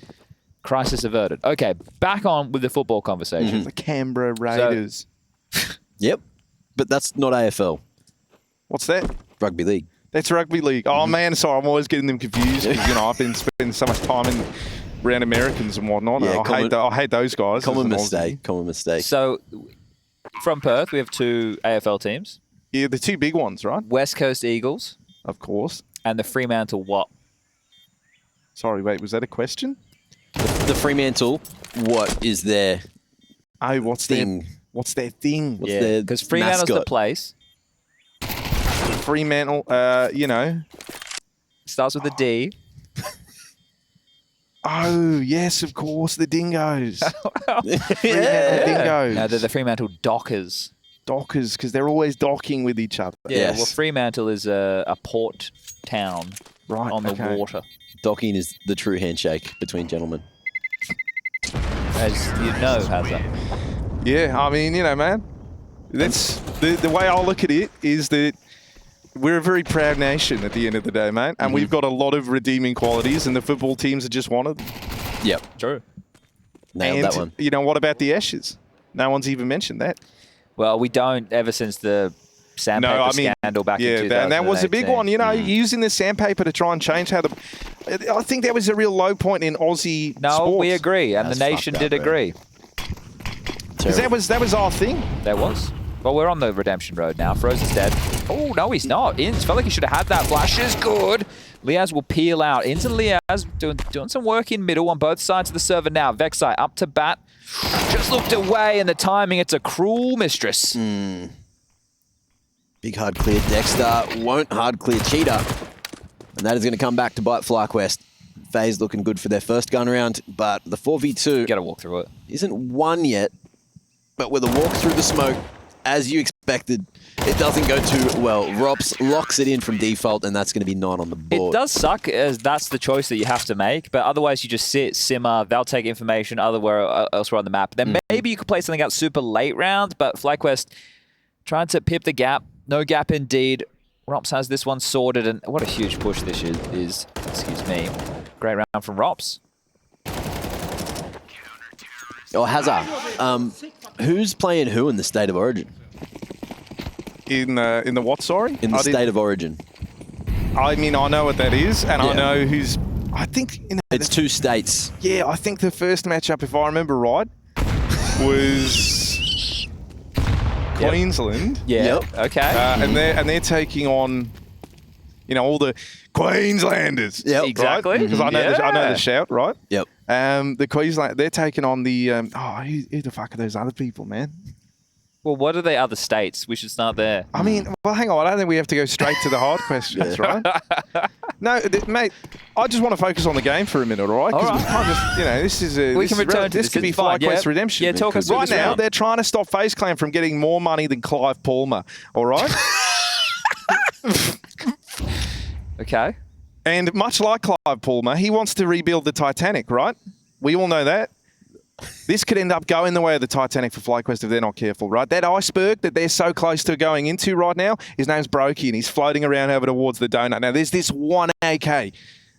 Crisis averted. Okay, back on with the football conversation. The Canberra Raiders. Yep. But that's not AFL. What's that? Rugby league. That's rugby league. Oh, man, sorry. I'm always getting them confused because, you know, I've been spending so much time around Americans and whatnot. Yeah, I hate those guys. Common as an mistake. Aussie. Common mistake. So, from Perth, we have 2 AFL teams. Yeah, the 2 big ones, right? West Coast Eagles Of course. and the Fremantle what? Sorry, wait, was that a question? The Fremantle, what is their Oh, what's thing? their thing? What's Yeah, their because Fremantle's the mascot? place. Fremantle, you know. Starts with a D. Oh, yes, of course, the dingoes. Fremantle Yeah. dingoes. No, they're the Fremantle Dockers. Dockers, because they're always docking with each other. Yeah, Yes. well, Fremantle is a port town Right, on the okay. water. Docking is the true handshake between gentlemen. As you know, Hazza. Yeah, I mean, you know, man. That's the way I look at it is that we're a very proud nation at the end of the day, mate. And we've got a lot of redeeming qualities, and the football teams are just one of them. Yep. True. Nailed And, that one. you know, what about the Ashes? No one's even mentioned that. Well, we don't ever since the sandpaper scandal back in 2018. and that was a big one. You know, using the sandpaper to try and change how the... I think that was a real low point in Aussie No, sports. we agree, and That's the nation fucked up, did agree. 'Cause that was our thing. There was. Well, we're on the redemption road now. Froze is dead. Oh, no, he's not. Inns felt like he should have had that. Flash is good. Liaz will peel out. Into Liaz, doing some work in middle on both sides of the server now. Vexai up to bat. Just looked away, and the timing, it's a cruel mistress. Big hard clear Dexter. Won't hard clear Cheetah. And that is going to come back to bite FlyQuest. FaZe looking good for their first gun round, but the 4v2 Got to walk through it. isn't won yet. But with a walk through the smoke, as you expected, it doesn't go too well. Rops locks it in from default, and that's going to be 9 on the board. It does suck as that's the choice that you have to make, but otherwise you just sit, simmer, they'll take information elsewhere on the map. Then maybe you could play something out super late round, but FlyQuest trying to pip the gap. No gap indeed. Rops has this one sorted, and what a huge push this is. Excuse me. Great round from Rops. Oh, Hazard. Who's playing who in the State of Origin? In the what, sorry? In the State of Origin. I mean, I know what that is, and I know who's... I think... It's 2 states. Yeah, I think the first matchup, if I remember right, was Queensland. Yeah. Okay. And they're taking on, you know, all the Queenslanders. Yep. Exactly. Because I know the shout, right? Yep. The Queensland, they're taking on the who the fuck are those other people, man? Well, what are the other states? We should start there. I mean, well, hang on. I don't think we have to go straight to the hard questions, right? No, mate. I just want to focus on the game for a minute, all right? Because we can't just, you know, this is a. We can return to this. Could be It's fine. FlyQuest Yeah. Redemption. Yeah, talk us through right this now. round. They're trying to stop FaZe Clan from getting more money than Clive Palmer, all right? Okay. And much like Clive Palmer, he wants to rebuild the Titanic, right? We all know that. This could end up going the way of the Titanic for FlyQuest if they're not careful, right? That iceberg that they're so close to going into right now, his name's Brokey, and he's floating around over towards the donut. Now, there's this one AK.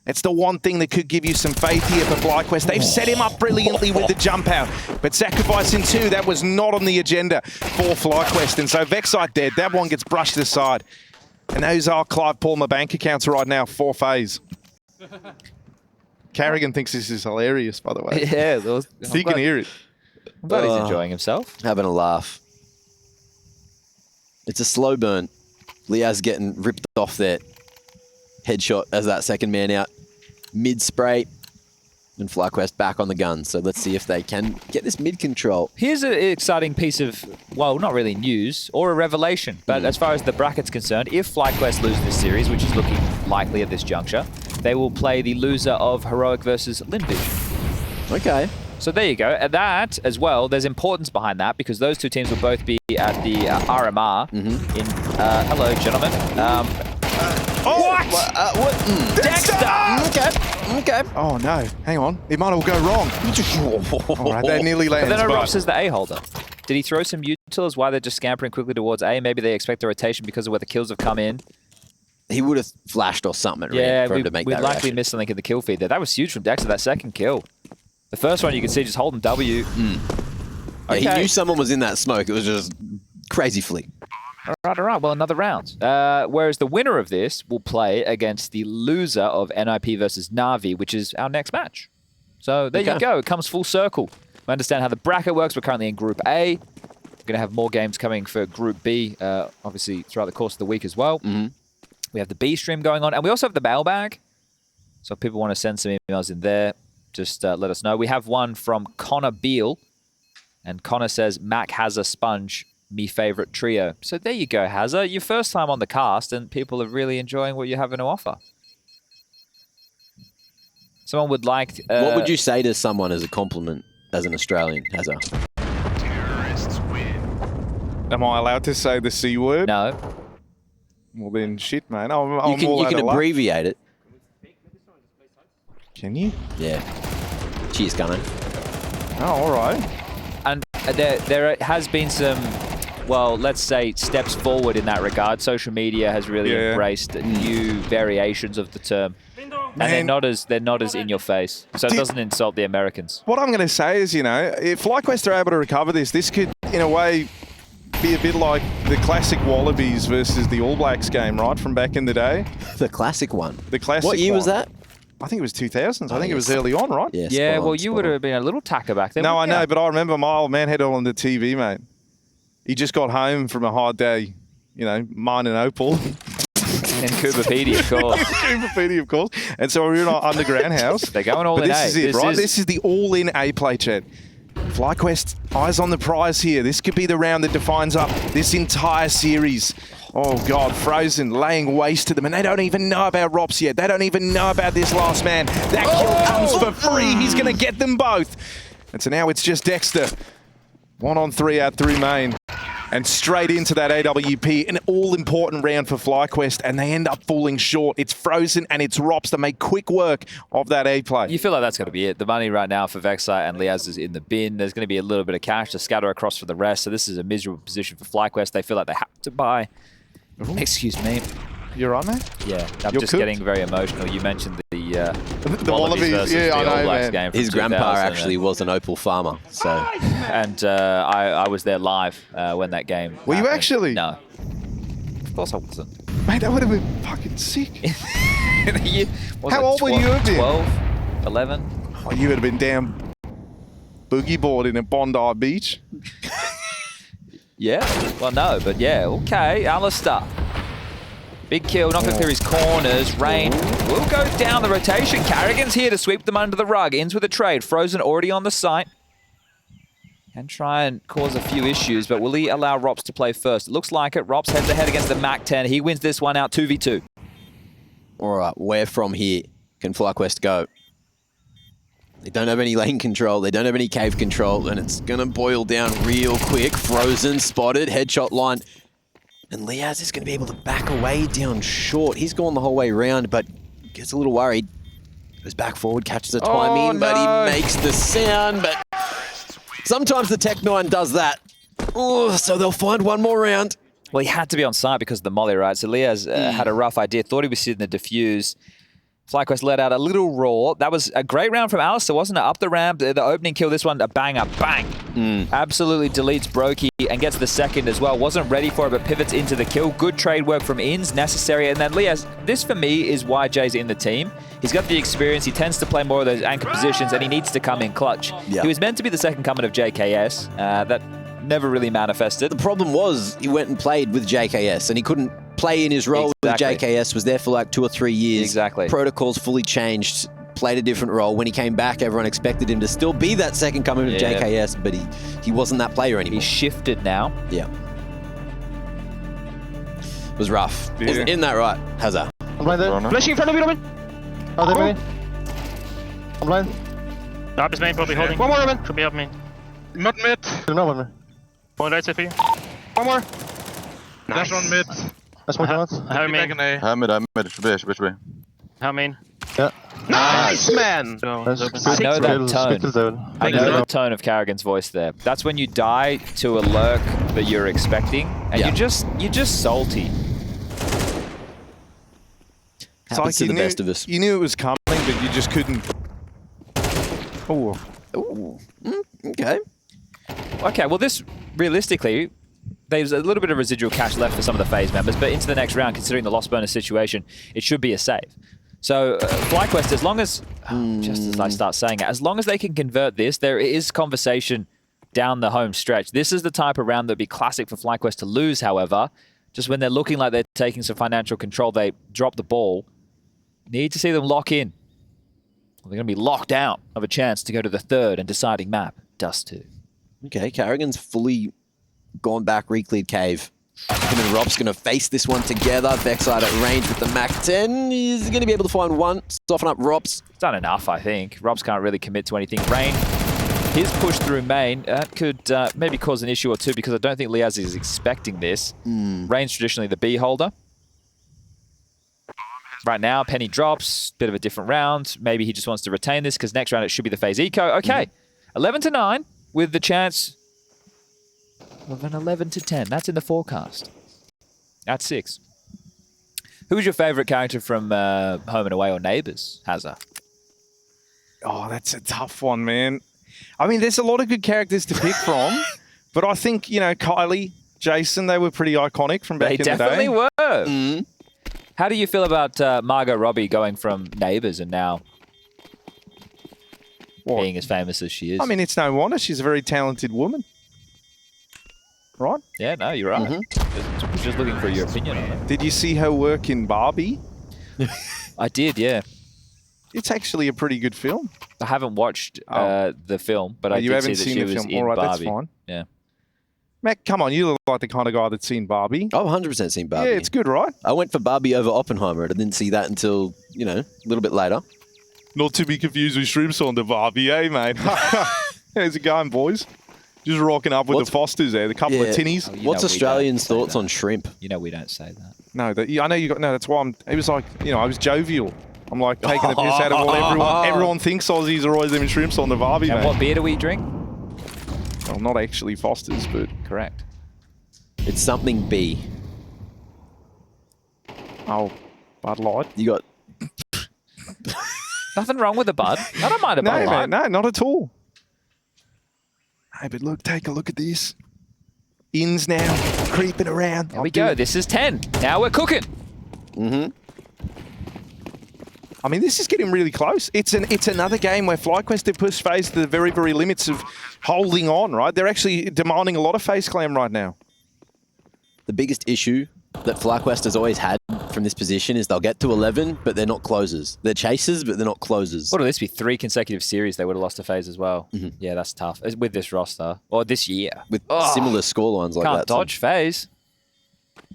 It's the one thing that could give you some faith here for FlyQuest. They've set him up brilliantly with the jump out, but sacrificing 2, that was not on the agenda for FlyQuest. And so Vexite dead. That one gets brushed aside. And those are Clive Palmer bank accounts right now for FaZe. Carrigan thinks this is hilarious, by the way. Yeah. You can hear it. I'm glad he's enjoying himself. Having a laugh. It's a slow burn. Liaz getting ripped off there. Headshot as that second man out. Mid-spray. And FlyQuest back on the gun. So let's see if they can get this mid-control. Here's an exciting piece of, well, not really news or a revelation, but as far as the bracket's concerned, if FlyQuest lose this series, which is looking likely at this juncture, they will play the loser of Heroic versus Linvision. Okay. So there you go. And that, as well, there's importance behind that because those 2 teams will both be at the RMR in... hello, gentlemen. What? Dexter! Okay. Oh, no. Hang on. It might all go wrong. All right, that nearly lands. But then but- Rops is the A-holder. Did he throw some utils? Why they're just scampering quickly towards A? Maybe they expect a rotation because of where the kills have come in. He would have flashed or something Yeah, for him to make we that likely reaction. missed something in the kill feed there. That was huge from Dexter, that second kill. The first one you can see just holding W. Yeah, he knew someone was in that smoke. It was just crazy flick. All right. Well, another round. Whereas the winner of this will play against the loser of NIP versus Na'Vi, which is our next match. So there you go. It comes full circle. We understand how the bracket works. We're currently in Group A. We're going to have more games coming for Group B, obviously, throughout the course of the week as well. We have the B stream going on. And we also have the mailbag. So if people want to send some emails in there, just let us know. We have one from Connor Beale. And Connor says, Mac has a sponge. Me favorite trio. So there you go, Hazza. Your first time on the cast, and people are really enjoying what you're having to offer. Someone would like... what would you say to someone as a compliment as an Australian, Hazza? Terrorists win. Am I allowed to say the C word? No. Well, then shit, man. You can abbreviate it. Can you? Yeah. Cheers, Gunner. Oh, all right. And there has been some, well, let's say steps forward in that regard. Social media has really embraced new variations of the term. And they're not as in your face. So it doesn't insult the Americans. What I'm going to say is, you know, if FlyQuest are able to recover this could, in a way, be a bit like the classic Wallabies versus the All Blacks game, right, from back in the day. The classic one. The classic What year was one. that? I think it was 2000s. I think it was early on, right? Yes. Yeah, well, you would have been a little tacker back then. No, I wouldn't know, you? but I remember my old man had it on the TV, mate. He just got home from a hard day, you know, mine and opal. And Cooperpedia, of course. Cooperpedia, of course. And so we were in our underground house. They're going all but in this A. is it, right? This is the all-in A play, Chad. FlyQuest, eyes on the prize here. This could be the round that defines up this entire series. Oh, God, Frozen laying waste to them. And they don't even know about Rops yet. They don't even know about this last man. That kill comes for free. He's going to get them both. And so now it's just Dexter. 1-on-3 out through main. And straight into that AWP. An all-important round for FlyQuest. And they end up falling short. It's Frozen and it's Rops to make quick work of that A play. You feel like that's going to be it. The money right now for Vexite and Liaz is in the bin. There's going to be a little bit of cash to scatter across for the rest. So this is a miserable position for FlyQuest. They feel like they have to buy. Excuse me. You're on, man? Yeah, I'm You're just cooked? getting very emotional. You mentioned the Wallabies, versus yeah, the I know, All Blacks man. game from His grandpa 2000, actually was an opal farmer, so and I was there live when that game. Were you happened. actually? No, of course I wasn't. Mate, that would have been fucking sick. How old would you have been? 12, 11. Oh, you would have been down boogie boarding at Bondi Beach. Yeah, well, no, but yeah, okay. Alistair. Big kill, not going to clear his corners. Rain will go down the rotation. Carrigan's here to sweep them under the rug. Ends with a trade. Frozen already on the site. And try and cause a few issues, but will he allow Rops to play first? It looks like it. Rops heads ahead against the Mac-10. He wins this one out 2v2. all right, where from here can FlyQuest go? They don't have any lane control, they don't have any cave control, and it's gonna boil down real quick. Frozen, spotted, headshot line. And Liaz is gonna be able to back away down short. He's gone the whole way around, but gets a little worried. Goes back forward, catches the timing, but he makes the sound, but sometimes the Tech 9 does that. Oh, so they'll find one more round. Well, he had to be on site because of the molly, right? So Liaz had a rough idea, thought he was sitting the defuse. FlyQuest let out a little roar. That was a great round from Alistair, wasn't it? Up the ramp, the opening kill, this one, a banger, bang. Absolutely deletes Brokey and gets the second as well. Wasn't ready for it, but pivots into the kill. Good trade work from Inns, necessary. And then Liaz, this for me is why Jay's in the team. He's got the experience, he tends to play more of those anchor positions, and he needs to come in clutch. Yeah. He was meant to be the second coming of JKS. That never really manifested. The problem was he went and played with JKS and he couldn't play in his role Exactly. with JKS, was there for like 2 or 3 years. Exactly. Protocols fully changed, played a different role. When he came back, everyone expected him to still be that second coming of Yeah. JKS, but he wasn't that player anymore. He's shifted now. Yeah. It was rough. Yeah. Isn't that right, Hazard? I'm blind there. Flashing in front of you, Robin. Oh, there, Robin. I'm blind. Anubis main probably holding. One more, Robin. Should be up main. Not mid. No, one more. One right side for you. One more. Flash on mid. That's one chance. How main? should be. How main? Yeah. Nice, man! No, Nice. open. I know that Stick to tone. zone. I know the tone of Carrigan's voice there. That's when you die to a lurk that you're expecting, and Yeah. you're just salty. It's Happens to you the knew, best of us. You knew it was coming, but you just couldn't. Oh, Ooh. Okay. Okay, well this, realistically, there's a little bit of residual cash left for some of the FaZe members, but into the next round, considering the lost bonus situation, it should be a save. So FlyQuest, as long as, just as I start saying it, as long as they can convert this, there is conversation down the home stretch. This is the type of round that would be classic for FlyQuest to lose, however. Just when they're looking like they're taking some financial control, they drop the ball. Need to see them lock in. They're going to be locked out of a chance to go to the third and deciding map, Dust 2. Okay, Carrigan's fully gone back, recleared cave. Him and Rob's going to face this one together. Backside at range with the Mac-10. He's going to be able to find one, soften up Rob's. It's done enough, I think. Robs can't really commit to anything. Rain, his push through main could maybe cause an issue or two because I don't think Liaz is expecting this. Rain's traditionally the B holder. Right now, Penny drops, bit of a different round. Maybe he just wants to retain this because next round it should be the FaZe Eco. Okay, 11-9 with the chance of an 11-10. That's in the forecast. At 6. Who was your favorite character from Home and Away or Neighbours, Hazza? oh, that's a tough one, man. I mean, there's a lot of good characters to pick from, but I think, you know, Kylie, Jason, they were pretty iconic from back They in the day. definitely were. How do you feel about Margot Robbie going from Neighbours and now being as famous as she is? I mean, it's no wonder. She's a very talented woman. Right? yeah, no, you're right. Just looking for your opinion on it. Did you see her work in Barbie? I did, yeah. It's actually a pretty good film. I haven't watched the film, but I you did haven't see that seen she the was film. in All right, Barbie. that's fine. Yeah. Mac, come on, you look like the kind of guy that's seen Barbie. I've 100% seen Barbie. Yeah, it's good, right? I went for Barbie over Oppenheimer. I didn't see that until, you know, a little bit later. Not to be confused with Shrimps on the Barbie, eh, mate? How's it going, boys? Just rocking up with the Fosters there, the couple of tinnies. Oh, you What's know we Australians' don't say thoughts that. on shrimp? You know we don't say that. No, I know you got. No, that's why it was like, you know, I was jovial. I'm like taking the piss out of what everyone thinks Aussies are always having shrimps on the Barbie, And mate. what beer do we drink? Well, not actually Fosters, but Correct. It's something B. Oh, Bud Light. You got Nothing wrong with the Bud. I don't mind a Bud No, Light. mate, no, not at all. Hey, but look, take a look at this. Ins now, creeping around. There we go. This is 10. Now we're cooking. I mean, this is getting really close. It's another game where FlyQuest have pushed FaZe to the very, very limits of holding on, right? They're actually demanding a lot of FaZe Clan right now. the biggest issue that FlyQuest has always had from this position is they'll get to 11, but they're not closers. They're chasers, but they're not closers. What would this be? 3 consecutive series they would have lost to FaZe as well. Yeah, that's tough. With this roster. Or this year. With similar scorelines like Can't that. dodge FaZe.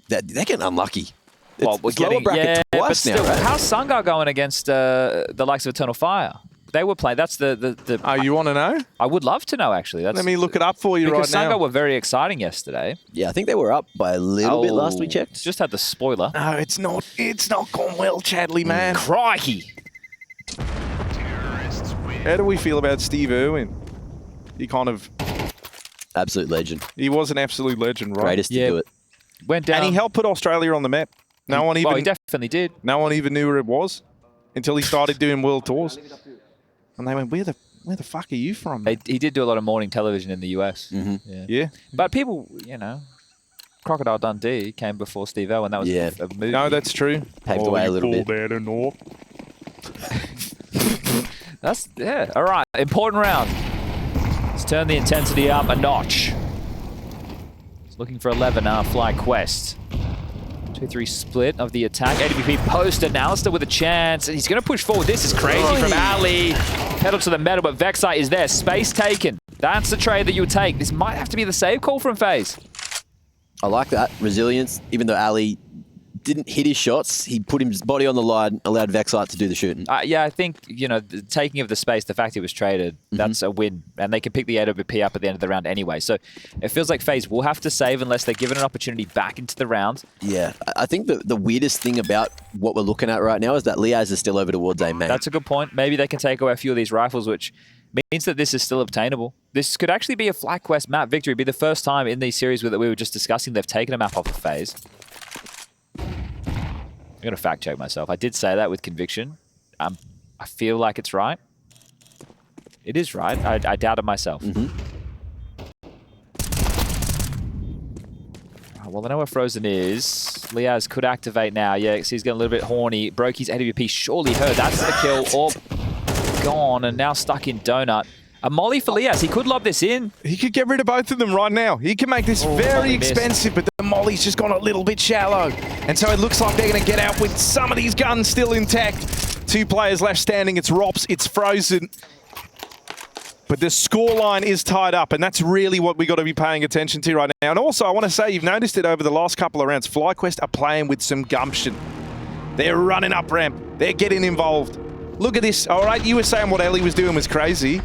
They're getting unlucky. Well, It's lower bracket twice but still, now, right? how's Sungar going against the likes of Eternal Fire? They were playing. That's the Oh, you want to know? I would love to know, actually. That's, Let me look it up for you right because now. Sungar were very exciting yesterday. Yeah, I think they were up by a little bit last we checked. Just had the spoiler. No, it's not gone well, Chadley, man. Crikey. How do we feel about Steve Irwin? He kind of... Absolute legend. He was an absolute legend, right? Greatest to do it. Went down. And he helped put Australia on the map. No one even... Well, he definitely did. No one even knew where it was until he started doing world tours. And they went, where the fuck are you from? He did do a lot of morning television in the US. Yeah. But people, you know, Crocodile Dundee came before Steve Irwin. That was a movie. No, that's true. Paved the way a little bit. That's, yeah. All right, important round. Let's turn the intensity up a notch. It's looking for 11 now, FlyQuest. 2-3 split of the attack. AWP posted. Alistair with a chance. And he's going to push forward. This is crazy from Ali. Pedal to the metal, but Vexite is there. Space taken. That's the trade that you would take. This might have to be the save call from FaZe. I like that. Resilience. Even though Ali didn't hit his shots, he put his body on the line, allowed Vexite to do the shooting. Yeah, I think, you know, the taking of the space, the fact it was traded, that's a win. And they can pick the AWP up at the end of the round anyway. So it feels like FaZe will have to save unless they're given an opportunity back into the round. Yeah, I think the weirdest thing about what we're looking at right now is that Liaz is still over towards A main. That's a good point. Maybe they can take away a few of these rifles, which means that this is still obtainable. This could actually be a FlyQuest map victory. It'd be the first time in these series that we were just discussing they've taken a map off of FaZe. I'm going to fact check myself. I did say that with conviction. I feel like it's right. It is right. I doubted myself. Well, I know where Frozen is. Liaz could activate now. Yeah, so he's getting a little bit horny. Brokey's AWP surely heard. That's the kill. Or gone and now stuck in Donut. A molly for Liaz. He could lob this in. He could get rid of both of them right now. He can make this very expensive, but the molly's just gone a little bit shallow. And so it looks like they're going to get out with some of these guns still intact. 2 players left standing. It's Rops. It's Frozen. But the scoreline is tied up, and that's really what we got to be paying attention to right now. And also, I want to say, you've noticed it over the last couple of rounds, FlyQuest are playing with some gumption. They're running up ramp. They're getting involved. Look at this. All right, you were saying what Ellie was doing was crazy,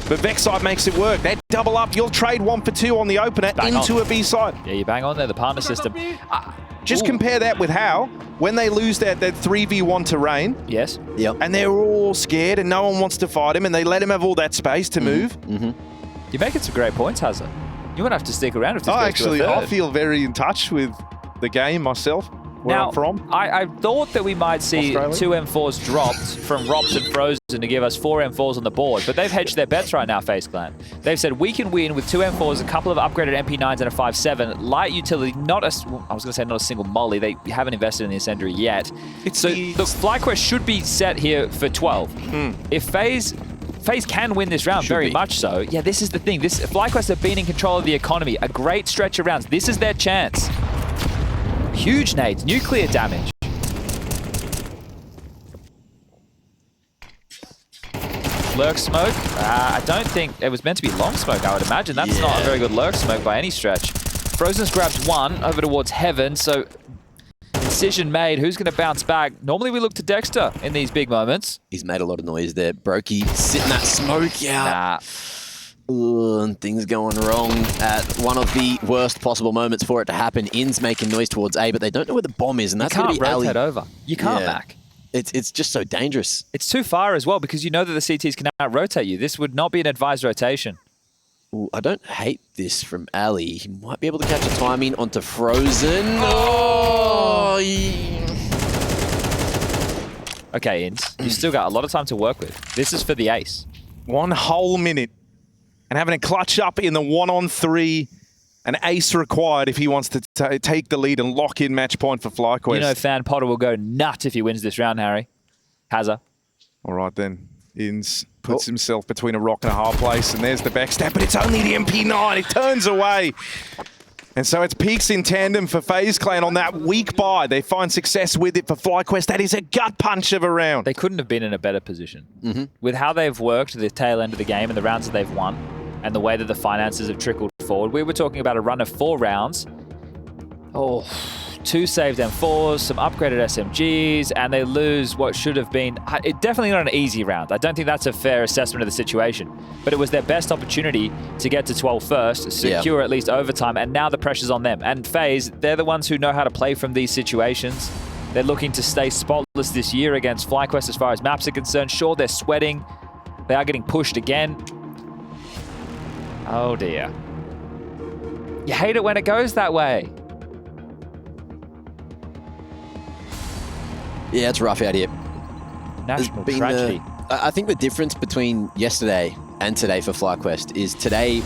but Vexite makes it work. They double up. You'll trade 1 for 2 on the opener into a B side. Yeah, you bang on there, the partner system. Just compare that with how, when they lose that 3v1 to Rain, yes, and they're all scared and no one wants to fight him and they let him have all that space to move. You're making some great points, Hazard. You won't have to stick around if this goes Actually, to a third. I feel very in touch with the game myself, where now, I'm from. I thought that we might see Australia. 2 M4s dropped from Rops and Frozen to give us 4 M4s on the board, but they've hedged their bets right now, FaZe Clan. They've said we can win with 2 M4s, a couple of upgraded MP9s and a 5.7, light utility, not a, I was going to say not a single molly, they haven't invested in the incendiary yet. So look, FlyQuest should be set here for 12. If FaZe can win this round, very much so. Yeah, this is the thing. FlyQuest have been in control of the economy, a great stretch of rounds. This is their chance. Huge nades, nuclear damage. Lurk smoke. I don't think it was meant to be long smoke, I would imagine. That's not a very good lurk smoke by any stretch. Frozen's grabbed 1 over towards Heaven, so decision made. Who's going to bounce back? Normally we look to Dexter in these big moments. He's made a lot of noise there. Brokey sitting that smoke out. And things going wrong at one of the worst possible moments for it to happen. In's making noise towards A, but they don't know where the bomb is, and that's going to be Ali. You can't rotate over. You can't back. It's just so dangerous. It's too far as well, because you know that the CTs can out-rotate you. This would not be an advised rotation. Ooh, I don't hate this from Ali. He might be able to catch a timing onto Frozen. Oh! Okay, Inns, you've still got a lot of time to work with. This is for the ace. 1 whole minute. And having a clutch up in the 1-on-3. An ace required if he wants to take the lead and lock in match point for FlyQuest. You know Fan Potter will go nuts if he wins this round, Harry. Hazza. All right, then. Inns puts himself between a rock and a hard place, and there's the backstab, but it's only the MP9. It turns away. And so it's peaks in tandem for FaZe Clan on that weak buy. They find success with it for FlyQuest. That is a gut punch of a round. They couldn't have been in a better position. With how they've worked the tail end of the game and the rounds that they've won, and the way that the finances have trickled forward. We were talking about a run of 4 rounds. 2 saved M4s, some upgraded SMGs, and they lose what should have been definitely not an easy round. I don't think that's a fair assessment of the situation, but it was their best opportunity to get to 12 first, secure at least overtime, and now the pressure's on them. And FaZe, they're the ones who know how to play from these situations. They're looking to stay spotless this year against FlyQuest as far as maps are concerned. Sure, they're sweating. They are getting pushed again. Oh dear. You hate it when it goes that way. Yeah, it's rough out here. National tragedy. I think the difference between yesterday and today for FlyQuest is today,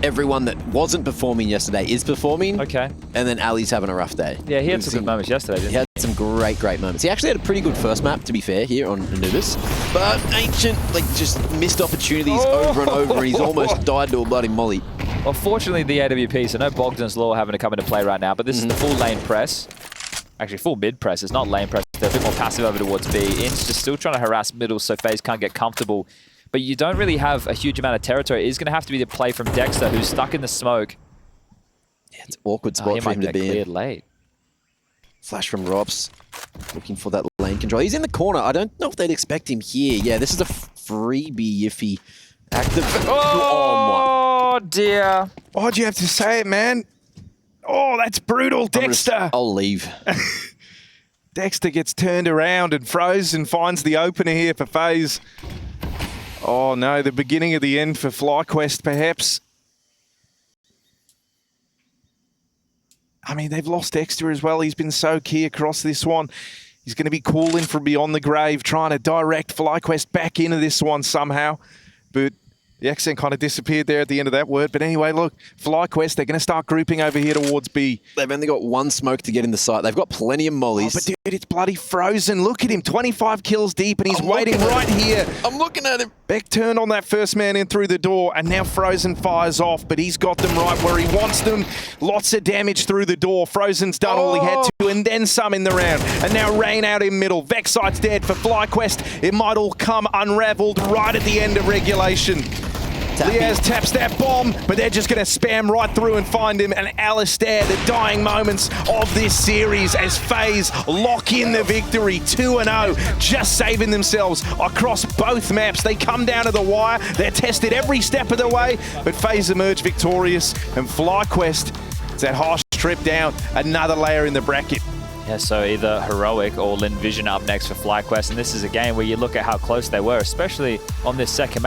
everyone that wasn't performing yesterday is performing. Okay. And then Ali's having a rough day. Yeah, he had some good moments yesterday, didn't he? He had some great moments. He actually had a pretty good first map, to be fair, here on Anubis. But Ancient, just missed opportunities over and over, and he's almost died to a bloody molly. Well, fortunately, the AWP, so no Bogdan's Law having to come into play right now, but this is the full lane press. Actually, full mid press. It's not lane press. They're a bit more passive over towards B. Inch just still trying to harass middle so FaZe can't get comfortable. But you don't really have a huge amount of territory. It is going to have to be the play from Dexter, who's stuck in the smoke. Yeah, it's an awkward spot for him to be cleared in. late. Flash from Robs, looking for that lane control. He's in the corner. I don't know if they'd expect him here. Yeah, this is a freebie if he active. Oh, dear. Why'd you have to say it, man? Oh, that's brutal, Dexter. I'll leave. Dexter gets turned around and frozen, finds the opener here for FaZe. Oh no, the beginning of the end for FlyQuest, perhaps. I mean, they've lost Dexter as well. He's been so key across this one. He's going to be calling from beyond the grave, trying to direct FlyQuest back into this one somehow. But the accent kind of disappeared there at the end of that word. But anyway, look, FlyQuest, they're going to start grouping over here towards B. They've only got 1 smoke to get in the site. They've got plenty of mollies. Oh, but dude, it's bloody frozen. Look at him, 25 kills deep, and he's waiting right here. I'm looking at him. Beck turned on that first man in through the door, and now Frozen fires off, but he's got them right where he wants them. Lots of damage through the door. Frozen's done all he had to, and then some in the round. And now Rain out in middle. Vexite's dead for FlyQuest. It might all come unraveled right at the end of regulation. Liaz taps that bomb, but they're just going to spam right through and find him. And Alistair, the dying moments of this series as FaZe lock in the victory. 2-0, just saving themselves across both maps. They come down to the wire. They're tested every step of the way, but FaZe emerge victorious. And FlyQuest, it's that harsh trip down, another layer in the bracket. Yeah, so either Heroic or Lin Vision up next for FlyQuest. And this is a game where you look at how close they were, especially on this second match.